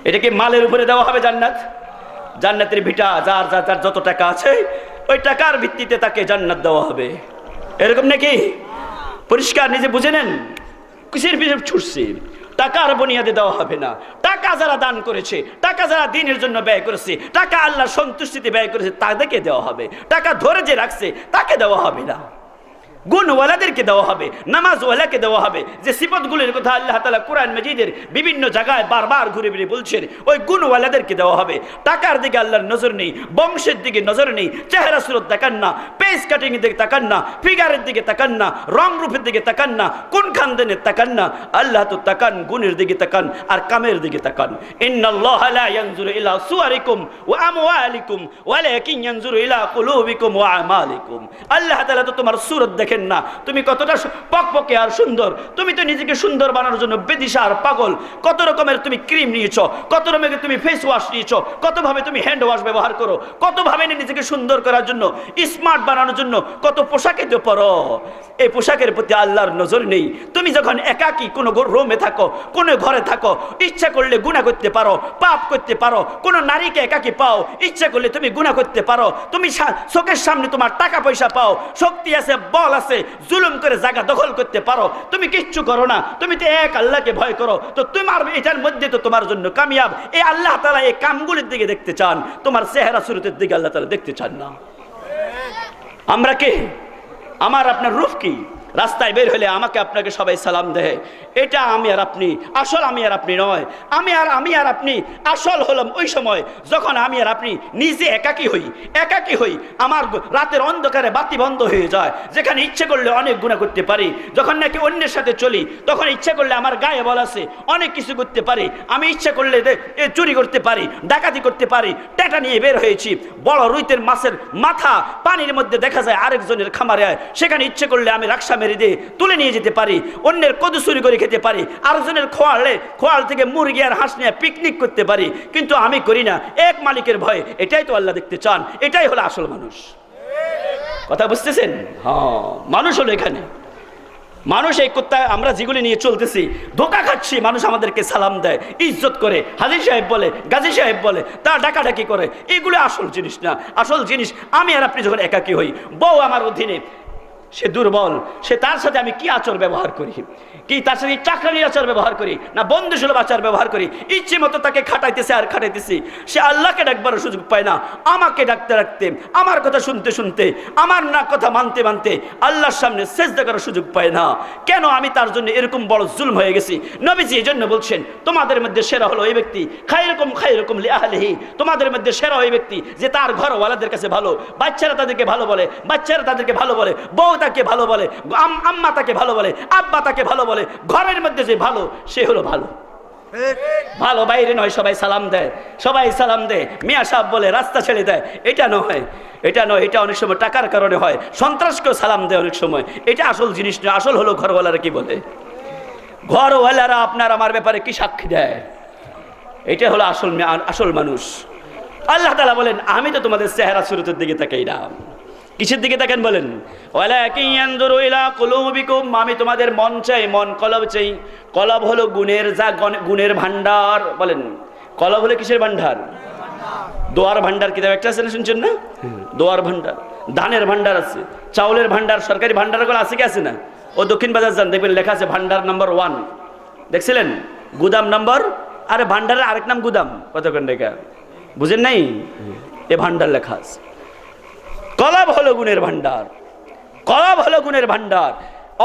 এটা কি মালের উপরে দেওয়া হবে জান্নাত? জান্নাতের ভিটা যার যত টাকা আছে ওই টাকার ভিত্তিতে তাকে জান্নাত দেওয়া হবে, এরকম নাকি? পরিষ্কার নিজে বুঝে নেন। কিসের পিছনে ছুটছি? টাকার বুনিয়াদে দেওয়া হবে না। টাকা যারা দান করেছে, টাকা যারা দ্বীনের জন্য ব্যয় করেছে, টাকা আল্লাহর সন্তুষ্টিতে ব্যয় করেছে, তাদেরকে দেওয়া হবে। টাকা ধরে যে রাখছে তাকে দেওয়া হবে না। গুণওয়ালাদেরকে দেওয়া হবে, নামাজওয়ালাকে দেওয়া হবে। যে সিফতগুলির কথা আল্লাহ তাআলা কোরআন মাজিদের বিভিন্ন জায়গায় বারবার ঘুরে ঘুরে বলছেন, ওই গুণওয়ালাদেরকে দেওয়া হবে। টাকার দিকে আল্লাহর নজর নেই, বংশের দিকে নজর নেই, চেহারা সুরত তাকান না, পেজ কাটিং এর দিকে তাকান না, ফিগারের দিকে তাকান না, রং রূপের দিকে তাকান না, কোন খানদানের তাকান না। আল্লাহ তো তাকান গুণের দিকে তাকান আর কামের দিকে তাকান। ইন্নাল্লাহা লা ইয়ানজুরু ইলা সুওয়ারিকুম ওয়া আমওয়ালিকুম ওয়ালাকিন ইয়ানজুরু ইলা কুলুবিকুম ওয়া আমালিকুম। আল্লাহ তাআলা তো তোমার সূরত দেখেন না তুমি কতটা পকপকে আর সুন্দর। তুমি তো নিজেকে সুন্দর বানানোর জন্য বেদিশা আর পাগল। কত রকমের তুমি ক্রিম নিয়েছো, কত রকমের তুমি ফেস ওয়াশ নিয়েছো, কতভাবে তুমি হ্যান্ড ওয়াশ ব্যবহার করো, কতভাবে নিজেকে সুন্দর করার জন্য, স্মার্ট বানানোর জন্য কত পোশাকে তো পরো। এই পোশাকের প্রতি আল্লাহর নজর নেই। তুমি যখন একাকী কোনো রুমে থাকো, কোনো ঘরে থাকো, ইচ্ছা করলে গুনাহ করতে পারো, পাপ করতে পারো। কোনো নারীকে একাকী পাও, ইচ্ছা করলে তুমি গুনাহ করতে পারো। তুমি চোখের সামনে তোমার টাকা পয়সা পাও, শক্তি আছে, বল আছে, জুলুম করে জায়গা দখল করতে পারো। তুমি কিচ্ছু করো না, তুমি তো এক আল্লাহকে ভয় করো। তো তোমার এটার মধ্যে তো তোমার জন্য কামিয়াব। এই আল্লাহ তাআলা এই কামগুলির দিকে দেখতে চান, তোমার চেহারা সুরতের দিকে আল্লাহ তাআলা দেখতে চান না। আমরা কে? আমার আপনার রূপ কি? রাস্তায় বের হলে আমাকে আপনাকে সবাই সালাম দেয়, এটা আমি আর আপনি। আসল আমি আর আপনি নয়। আমি আর আপনি আসল হলাম ওই সময় যখন আমি আর আপনি নিজে একাকী হই। আমার রাতের অন্ধকারে বাতি বন্ধ হয়ে যায়, যেখানে ইচ্ছে করলে অনেক গুনাহ করতে পারি। যখন নাকি অন্যের সাথে চলি, তখন ইচ্ছে করলে আমার গায়ে বল আছে, অনেক কিছু করতে পারি। আমি ইচ্ছে করলে চুরি করতে পারি, ডাকাতি করতে পারি। টেটা নিয়ে বের হয়েছি, বড় রুইতের মাছের মাথা পানির মধ্যে দেখা যায় আরেকজনের খামারে, সেখানে ইচ্ছে করলে আমি রাক্সা মেরে দিয়ে তুলে নিয়ে যেতে পারি। অন্যের কদু চুরি করে খেতে পারি, আরেকজনের খোয়াল থেকে মুরগি আর হাঁস নিয়ে পিকনিক করতে পারি। কিন্তু আমি করি না, এক মালিকের ভয়ে। এটাই তো আল্লাহ দেখতে চান। এটাই হলো আসল মানুষ। কথা বুঝতেছেন? হ্যাঁ, মানুষ হলো এখানে মানুষ। এই কুত্তা আমরা যেগুলি নিয়ে চলতেছি, ধোকা খাচ্ছি। মানুষ আমাদেরকে সালাম দেয়, ইজ্জত করে, হাজী সাহেব বলে, গাজী সাহেব বলে, তা ডাকাডাকি করে। এগুলো আসল জিনিস না। আসল জিনিস আমি আর আপনি যখন একাকী হই, বউ আমার অধীনে, সে দুর্বল, সে তার সাথে আমি কি আচর ব্যবহার করি, কি তার সাথে চাকরানির আচার ব্যবহার করি না বন্ধুসুলভ আচার ব্যবহার করি, ইচ্ছে মতো তাকে খাটাইতেছি। সে আল্লাহকে ডাকবার সুযোগ পায় না, আমাকে ডাকতে আমার কথা শুনতে আমার না কথা মানতে আল্লাহর সামনে সেজদা করার সুযোগ পায় না। কেন? আমি তার জন্য এরকম বড় জুলম হয়ে গেছি। নবীজি এই জন্য বলছেন, তোমাদের মধ্যে সেরা হলো ওই ব্যক্তি, খায়রুকুম লিআহলিহি, তোমাদের মধ্যে সেরা ওই ব্যক্তি যে তার ঘরওয়ালাদের কাছে ভালো, বাচ্চারা তাদেরকে ভালো বলে, বউ তাকে ভালো বলে, আম্মা তাকে ভালো বলে, আব্বা তাকে ভালো বলে। ঘরের মধ্যে যে ভালো, সে হলো ভালো। বাইরে নয়, সবাই সালাম দেয়, মিয়া সাহেব বলে, রাস্তা ছেড়ে দেয়। এটা নয়। এটা অনেক সময় টাকার কারণে হয়, সন্ত্রাসকেও সালাম দেয় অনেক সময়। এটা আসল জিনিস নয়। আসল হলো ঘরওয়ালারা কি বলে, ঘরওয়ালারা আপনার আমার ব্যাপারে কি সাক্ষী দেয়। এটা হলো আসল মানুষ। আল্লাহ তাআলা বলেন, আমি তো তোমাদের চেহারা সুরতের দিকে তাকাই না। কিসের দিকে তাকান বলেন? ওয়ালাকিন ইয়ানজুরু ইলা কুলুবিকুম, আমি তোমাদের মন চাই, মন কলব চাই। কলব হলো গুণের ভান্ডার। বলেন, কলব হলো কিসের ভান্ডার? দোয়ার ভান্ডার। কিতাব একটা আছে না, শুনছেন না? দোয়ার ভান্ডার, ধানের ভান্ডার আছে, চাউলের ভান্ডার, সরকারি ভান্ডারগুলো আছে কি আছে না? ও দক্ষিণ বাজার যান, দেখবেন লেখা আছে ভান্ডার নাম্বার 1। দেখছিলেন? গুদাম নাম্বার, আরে ভান্ডারের আরেক নাম গুদাম। কতক্ষণ রেখা বুঝেন নাই? এ ভান্ডার লেখা আছে। কলব হলো গুণের ভান্ডার।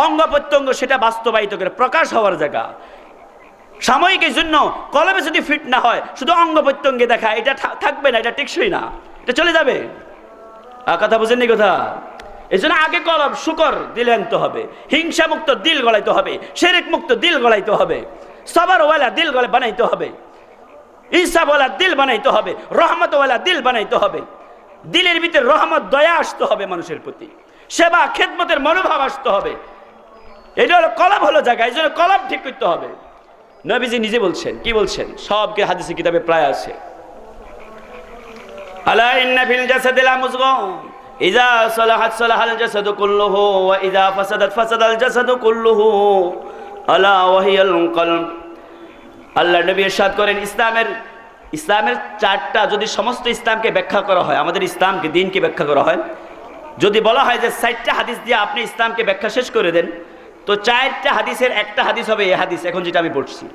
অঙ্গ প্রত্যঙ্গ সেটা বাস্তবায়িত করে প্রকাশ হওয়ার জায়গা। সাময়িকের জন্য কলবে যদি ফিট না হয়, শুধু অঙ্গ প্রত্যঙ্গে দেখা, এটা থাকবে না, এটা টেকসই না, এটা চলে যাবে। কথা বুঝেননি কথা? এই জন্য আগে কলব শুকর দিল আনতে হবে, হিংসা মুক্ত দিল গলাইতে হবে, শিরক মুক্ত দিল গলাইতে হবে, সবরওয়ালা দিল বানাইতে হবে, ইনসাফওয়ালা দিল বানাইতে হবে, রহমতওয়ালা দিল বানাইতে হবে। দিলের ভিতরে রহমত, দয়া আসতে হবে, মানুষের প্রতি সেবা খেদমতের মনোভাব আসতে হবে। এটা হলো কলব হলো জায়গা। এই জন্য কলব ঠিক করতে হবে। নবীজি নিজে বলছেন, কি বলছেন? সবকে হাদিসে কিতাবে প্রায় আছে। আলা ইন্না ফিল জাসাদি লামুযগা ইযা সালাহাত সালাহাল জাসাদু কুল্লুহু ওয়া ইযা ফাসাদাত ফাসাদাল জাসাদু কুল্লুহু আলা ওয়া হিয়াল কলব। আল্লাহ নবী ইরশাদ করেন, ইসলামের 4টা যদি সমস্ত ইসলামকে ব্যাখ্যা করা হয়, আমাদের ইসলামকে, দ্বীনকে ব্যাখ্যা করা হয়, যদি বলা হয় যে 4টা হাদিস দিয়ে আপনি ইসলামকে ব্যাখ্যা শেষ করে দেন, তো 4টা হাদিসের একটা হাদিস হবে এই হাদিস এখন যেটা আমি পড়ছি।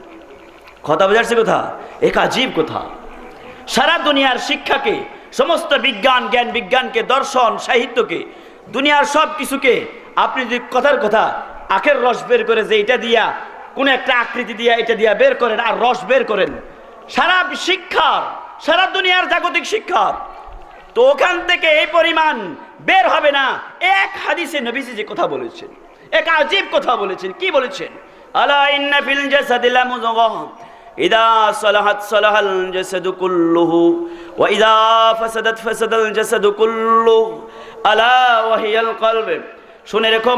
কথা বোঝাচ্ছে কথা? এক আজীব কথা। সারা দুনিয়ার শিক্ষাকে, সমস্ত জ্ঞান বিজ্ঞানকে, দর্শন সাহিত্যকে, দুনিয়ার সব কিছুকে আপনি যদি কথার কথা আখের রস বের করে, যে এটা দিয়া কোনো একটা আকৃতি দিয়া এটা দিয়া বের করেন আর রস বের করেন, সারা শিক্ষার, সারা দুনিয়ার জাগতিক শিক্ষার, তো ওখান থেকে এই পরিমাণ বের হবে না। এক হাদিসে নবীজি যে কথা বলেছেন, এক আজীব কথা বলেছেন। কি বলেছেন? আলা ইন্না ফিল জাসাদি লামুযগা ইযা সালাহাত সালাহাল জাসাদু কুল্লুহু ওয়া ইযা ফাসাদাত ফাসাদাল জাসাদু কুল্লুহু আলা ওয়া হিয়াল কলব। শুনে রেখো,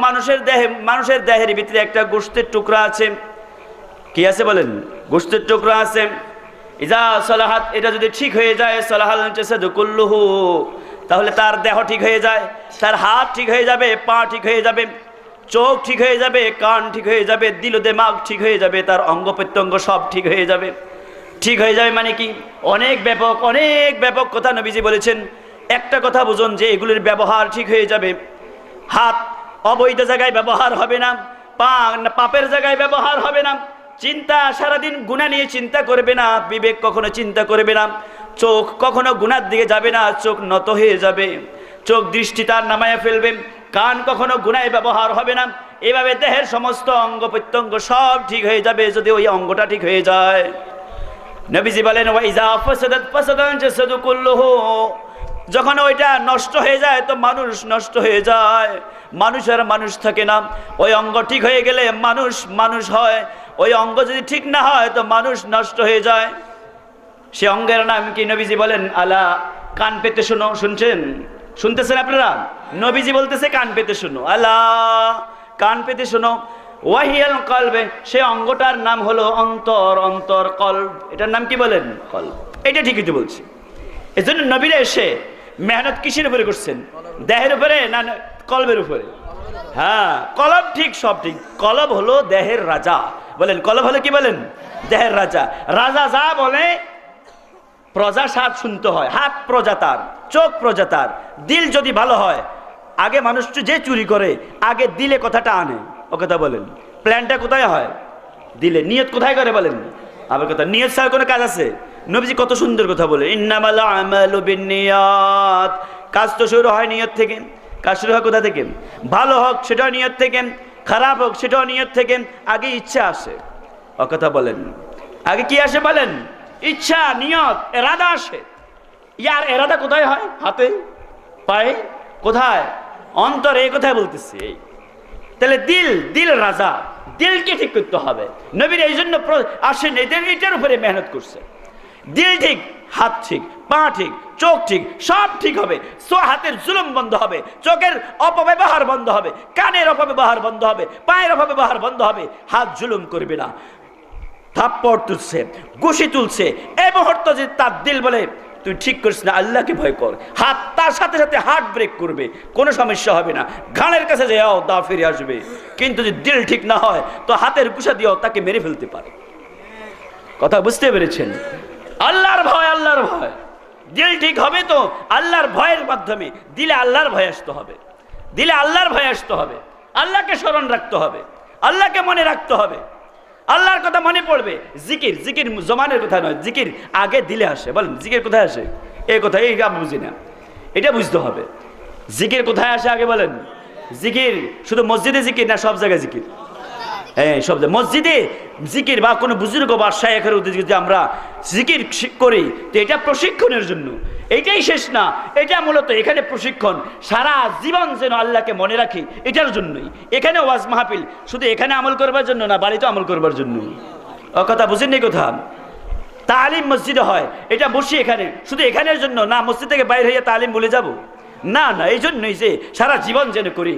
মানুষের দেহের ভিতরে একটা গোশতের টুকরা আছে। কি আছে বলেন? গোশতের টুকরা আছে। ইজা সালাহাত, এটা যদি ঠিক হয়ে যায়, সালাহাল জাসাদু কুল্লুহু, তাহলে তার দেহ ঠিক হয়ে যায়, তার হাত ঠিক হয়ে যাবে, পা ঠিক হয়ে যাবে, চোখ ঠিক হয়ে যাবে, কান ঠিক হয়ে যাবে, দিল দিমাগ ঠিক হয়ে যাবে, তার অঙ্গ প্রত্যঙ্গ সব ঠিক হয়ে যাবে। ঠিক হয়ে যাবে মানে কি? অনেক ব্যাপক কথা নবীজি বলেছেন। একটা কথা বুঝুন যে এগুলির ব্যবহার ঠিক হয়ে যাবে। হাত অবৈধ জায়গায় ব্যবহার হবে না, পা পাপের জায়গায় ব্যবহার হবে না, চিন্তা সারাদিন গুনাহ নিয়ে চিন্তা করবে না, বিবেক কখনো চিন্তা করবে না, চোখ কখনো গুনার দিকে যাবে না, চোখ নত হয়ে যাবে, চোখ দৃষ্টি তার নামায়া ফেলবে, কান কখনো গুনায় ব্যবহার হবে না। এভাবে দেহের সমস্ত অঙ্গ প্রত্যঙ্গ সব ঠিক হয়ে যাবে যদি ওই অঙ্গটা ঠিক হয়ে যায়। নবীজি বলেন ওয়াইজা ফাসাদাত ফাসাদান জাসাদু কুল্লুহু, যখন ওইটা নষ্ট হয়ে যায় তো মানুষ নষ্ট হয়ে যায়, মানুষ আর মানুষ থাকে না। ওই অঙ্গ ঠিক হয়ে গেলে মানুষ হয়, ওই অঙ্গ যদি ঠিক না হয় তো মানুষ নষ্ট হয়ে যায়। সে অঙ্গের নাম কি? নবীজি বলেন আলা, কান পেতে শোনো। শুনতেছেন আপনারা? নবীজি বলতেছে কান পেতে শোনো, আলা কান পেতে শোনো। ওয়াহিয়াল কলবে, সে অঙ্গটার নাম হলো অন্তর, কলব। এটার নাম কি বলেন? কলব। এটা ঠিকই তো বলছি। এজন্য নবীরা এসে মেহনত কিসের উপরে করছেন? দেহের উপরে না কলবের উপরে? হ্যাঁ, কলব ঠিক, সব ঠিক। কলব হলো দেহের রাজা। বলেন কলব হলো কি? বলেন দেহের রাজা। রাজা যা বলে প্রজা সাথ শুনতে হয়। হাত প্রজাতার, চোখ প্রজাতার, দিল যদি ভালো হয়, আগে মানুষ যে চুরি করে আগে দিলে কথাটা আনে। ও কথা বলেন, প্ল্যানটা কোথায় হয়? দিলে। নিয়ত কোথায় করে বলেন? আবার কথা, নিয়ত ছাড়া কোনো কাজ আছে? নবীজি কত সুন্দর কথা বলে, ইন্নামাল আমালু বিন্নিয়াত। কাজ তো শুরু হয় নিয়ত থেকে। কাজ শুরু হয় কোথা থেকে? ভালো হোক সেটাও নিয়ত থেকে, খারাপ হোক সেটাও নিয়ত থেকে। আগে ইচ্ছা আসে। ও কথা বলেন, আগে কি আসে বলেন? ইচ্ছা, নিয়ত, এরাদা আসে। ইয়ার এরাদা কোথায় হয়? হাতে, পায়ে, কোথায়? অন্তরে। এই কোথায় বলতেছি? এই তাহলে দিল রাজা, দিলকে ঠিক করতে হবে। নবীর এই জন্য আসেন, এটার উপরে মেহনত করছে। দিল ঠিক, হাত ঠিক, পা ঠিক, চোখ ঠিক, সব ঠিক হবে। হাতের জুলুম বন্ধ হবে, চোখের অপব্যবহার বন্ধ হবে, কানের অপব্যবহার বন্ধ হবে, পায়ের অপব্যবহার বন্ধ হবে। হাত জুলুম করবে না। থাপ্পড় তুলছে, ঘুষি তুলছে, এই মুহূর্তে যদি তার দিল বলে তুই ঠিক করিস না, আল্লাহকে ভয় কর, হাত তার সাথে সাথে হার্ট ব্রেক করবে, কোনো সমস্যা হবে না। ঘাড়ের কাছে যাও, দা ফিরে আসবে। কিন্তু যদি দিল ঠিক না হয় তো হাতের ঘুষা দিয়েও তাকে মেরে ফেলতে পারে। কথা বুঝতে পেরেছেন? আল্লাহর ভয়, আল্লাহর ভয়। দিল ঠিক হবে তো আল্লাহর ভয়ের মাধ্যমে। দিলে আল্লাহর ভয় আসতে হবে, দিলে আল্লাহর ভয় আসতে হবে, আল্লাহকে স্মরণ রাখতে হবে, আল্লাহকে মনে রাখতে হবে, আল্লাহর কথা মনে পড়বে। জিকির জমানের কথা নয়, জিকির আগে দিলে আসে। বলেন জিকির কোথায় আসে? এই কথা এই আমি বুঝি না, এটা বুঝতে হবে। জিকির কোথায় আসে আগে বলেন? জিকির শুধু মসজিদে জিকির না, সব জায়গায় জিকির। হ্যাঁ, সব জায়গায় মসজিদে জিকির বা কোনো বুজুর্গ বা শায়েখের উদ্দেশ্যে যদি আমরা জিকির করি তো এটা প্রশিক্ষণের জন্য। এইটাই শেষ না, এটা মূলত এখানে প্রশিক্ষণ। সারা জীবন যেন আল্লাহকে মনে রাখি, এটার জন্যই এখানে ওয়াজ মাহফিল। শুধু এখানে আমল করবার জন্য না, বাড়িতে আমল করবার জন্য। ও কথা বুঝেননি? কথা তালিম মসজিদে হয়, এটা বসি এখানে, শুধু এখানের জন্য না, মসজিদ থেকে বাইরে হয়ে তালিম বলে যাব না, এই জন্যই যে সারা জীবন যেন করি।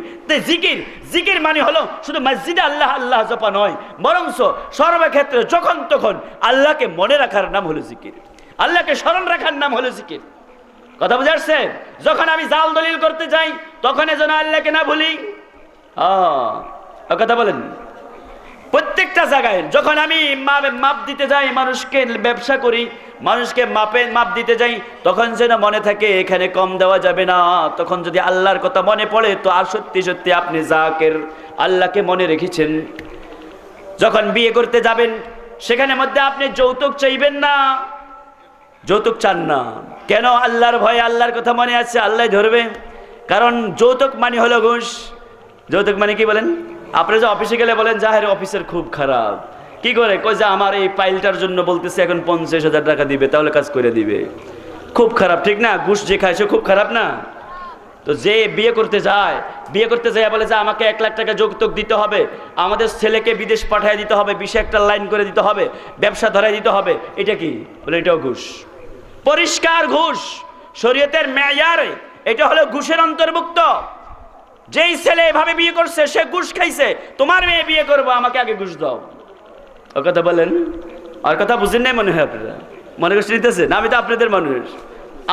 জিকির মানে হলো শুধু মসজিদে আল্লাহ আল্লাহ জপা নয়, বরঞ্চ সর্বক্ষেত্রে যখন তখন আল্লাহকে মনে রাখার নাম হলো জিকির, আল্লাহকে স্মরণ রাখার নাম হলো জিকির। কথা বুঝে আসছে? যখন আমি জাল দলিল করতে যাই তখন যেন আল্লাহকে না ভুলি। কথা বলেন, প্রত্যেকটা জায়গায় যখন আমি মাপ দিতে যাই, মানুষকে ব্যবসা করি, মানুষকে মাপ দিতে যাই, তখন যেন মনে থাকে এখানে কম দেওয়া যাবে না। তখন যদি আল্লাহর কথা মনে পড়ে তো আর সত্যি সত্যি আপনি জাকের, আল্লাহকে মনে রেখেছেন। যখন বিয়ে করতে যাবেন সেখানে মধ্যে আপনি যৌতুক চাইবেন না, যৌতুক চান না কেন? আল্লাহর ভয়ে, আল্লাহর কথা মনে আছে, আল্লাহ ধরবে। কারণ যৌতুক মানে হলো ঘুষ। যৌতুক মানে কি বলেন? আপনি যে অফিসে গেলে বলেন যাহের অফিসের খুব খারাপ, কি করে? কই যে আমার এই ফাইলটার জন্য বলতেছে এখন 50,000 টাকা দিবে, তাহলে কাজ করে দিবে। খুব খারাপ, ঠিক না? ঘুষ যে খায় সে খুব খারাপ না? তো যে বিয়ে করতে যায় বলে যে আমাকে 1 লাখ টাকা যৌতুক দিতে হবে, আমাদের ছেলেকে বিদেশ পাঠিয়ে দিতে হবে, 21 লাইন করে দিতে হবে, ব্যবসা ধরাই দিতে হবে। এটা কি বলে? এটাও ঘুষ, পরিষ্কার ঘুষ। শরীয়তের মেয়ারে এটা হলো ঘুষের অন্তর্ভুক্ত। যেই ছেলে এভাবে বিয়ে করছে সে ঘুষ খাইছে, তোমার মেয়ে বিয়ে করবো, আমাকে আগে ঘুষ দাও। ও কথা বলেন, আর কথা বুঝেন নাই মনে হয় আপনারা, মনে করছে নিতেছে না, আমি তো আপনাদের মানুষ।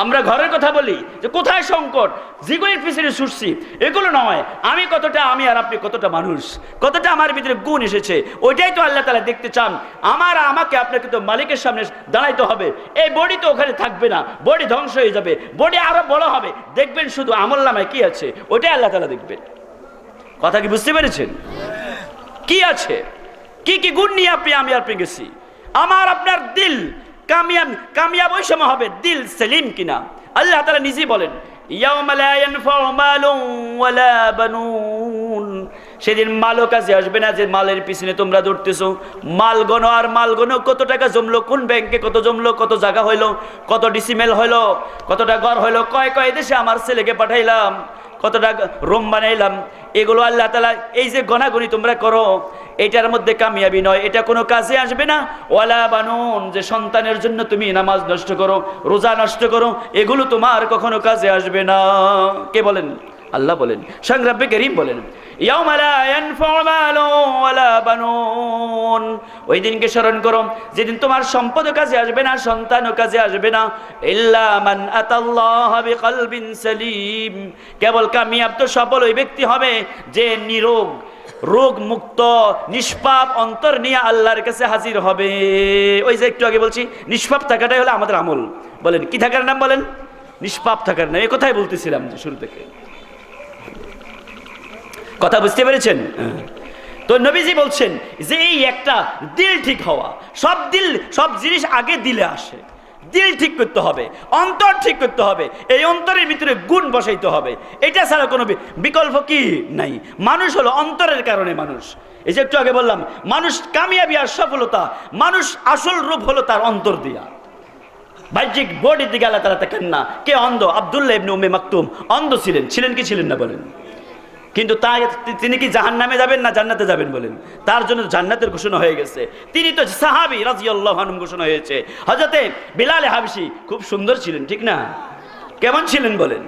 আমরা ঘরের কথা বলি যে কোথায় সংকট, যেগুলির পিছনে ছুটছি এগুলো নয়, আমি কতটা, আমি আর আপনি কতটা মানুষ, কতটা আমার ভিতরে গুণ এসেছে, ওইটাই তো আল্লাহ তাআলা দেখতে চান। আমাকে আপনাকে তো মালিকের সামনে দাঁড়াইতে হবে। এই বডি তো ওখানে থাকবে না, বডি ধ্বংস হয়ে যাবে, বডি আরো বড় হবে, দেখবেন শুধু আমলনামায় কি আছে ওইটাই আল্লাহ তাআলা দেখবেন। কথা কি বুঝতে পেরেছেন? কি আছে, কি কি গুণ নিয়ে আমি আপনি গেছি। আমার আপনার দিল কামিয়াব ওই সময় হবে দিল সেলিম কিনা। আল্লাহ তাআলা নিজেই বলেন, ইয়াউমা লা ইয়ানফাউ মালুন ওয়ালা বানুন, সেদিন মালও কাজে আসবে না যে মালের পিছনে তোমরা দৌড়তেছো। মাল গনো আর মাল গনো, কত টাকা জমলো, কোন ব্যাংকে কত জমলো, কত জায়গা হইলো, কত ডিসিমেল হইলো, কতটা ঘর হইলো, কয় দেশে আমার ছেলেকে পাঠাইলাম, কতটা রুম বানাইলাম, এগুলো আল্লাহ তাআলা এই যে গনাগনি তোমরা করো, এটার মধ্যে কামিয়াবি নয়, এটা কোনো কাজে আসবে না। ওয়ালা বানুন, যে সন্তানের জন্য তুমি নামাজ নষ্ট করো, রোজা নষ্ট করো, এগুলো তোমার কখনো কাজে আসবে না। কে বলেন? আল্লাহ বলেন, স্বয়ং রব্বে কারীম বলেন, ইয়াউমা লা ইয়ানফাউ মালুন ওয়ালা বানুন, ওই দিনকে স্মরণ করো যেদিন তোমার সম্পদও কাজে আসবে না, সন্তানও কাজে আসবে না, ইল্লা মান আতাল্লাহ বিকলবিন সালিম, কেবল কামিয়াব তো সফল ওই ব্যক্তি হবে যে নিরোগ, রোগ মুক্ত, নিষ্পাপ অন্তর নিয়ে আল্লাহর কাছে হাজির হবে। ওই যে একটু আগে বলছি, নিষ্পাপ থাকাটাই হলো আমাদের আমল। বলেন কি থাকার নাম? বলেন নিষ্পাপ থাকার নাম। এই কথাই বলতেছিলাম শুরু থেকে, কথা বুঝতে পেরেছেন? তো নবীজি বলছেন যে এই একটা দিল ঠিক হওয়া, সব জিনিস আগে দিলে আসে। দিল ঠিক করতে হবে, অন্তর ঠিক করতে হবে, এই অন্তরের ভিতরে গুণ বসাইতে হবে, এটা ছাড়া কোনো বিকল্প কি নাই। মানুষ হলো অন্তরের কারণে মানুষ। এই যে একটু আগে বললাম, মানুষ কামিয়াবি আর সফলতা, মানুষ আসল রূপ হলো তার অন্তর দিয়া। বাহ্যিক বডির দিকে আল্লাহ তাআলা তাকান না। কে অন্ধ? আব্দুল্লাহ ইবনে উম্মে মাকতুম অন্ধ ছিলেন কি ছিলেন না বলেন? কিন্তু তিনি কি জাহান্নামে যাবেন না জান্নাতে যাবেন বলেন? তার জন্য জান্নাতের ঘোষণা হয়ে গেছে। তিনি তো সাহাবী রাদিয়াল্লাহু আনহু ঘোষণা হয়েছে। হযরতে বিলাল হাবশী খুব সুন্দর ছিলেন, ঠিক না? কেমন ছিলেন বলেন?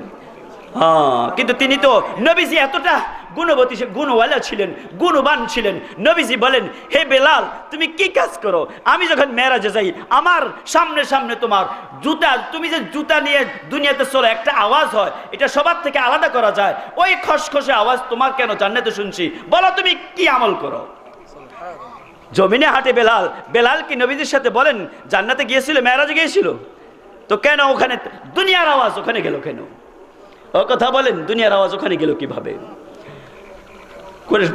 কিন্তু তিনি তো নবীজি এতটা গুণবতী, গুণওয়ালা ছিলেন, গুণবান ছিলেন। নবীজি বলেন, হে বেলাল তুমি কি কাজ করো? আমি যখন মেরাজে যাই, আমার সামনে তোমার জুতা, তুমি যে জুতা নিয়ে দুনিয়াতে চলো, একটা আওয়াজ হয়, এটা সবার থেকে আলাদা করা যায়, ওই খসখসে আওয়াজ তোমার কেন জান্নাতে শুনছি? বলো তুমি কি আমল করো? জমিনে হাঁটে বেলাল কি নবীজির সাথে বলেন জান্নাতে গিয়েছিল, মেরাজে গিয়েছিল? তো কেন ওখানে দুনিয়ার আওয়াজ ওখানে গেল কেন? ও কথা বলেন, দুনিয়ার আওয়াজ ওখানে গেল কিভাবে?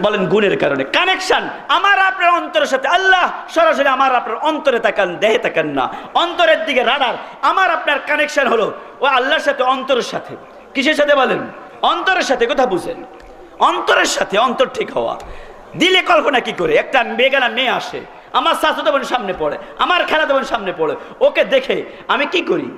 বলেন গুণের কারণে। কানেকশন আমার আপনার অন্তরের সাথে। আল্লাহ সরাসরি আমার আপনার অন্তরে তাকান, দেহে তাকান না, অন্তরের দিকে রাডার। আমার আপনার কানেকশন হলো ও আল্লাহর সাথে, অন্তরের সাথে। কিসের সাথে বলেন? অন্তরের সাথে। কথা বুঝেন? অন্তরের সাথে অন্তর ঠিক হওয়া। দিলে কল্পনা কি করে একটা বেগানা মেয়ে আসে, আমার চাচাতো বোন সামনে পড়ে, আমার খালাতো বোন সামনে পড়ে, ওকে দেখে আমি কি করি?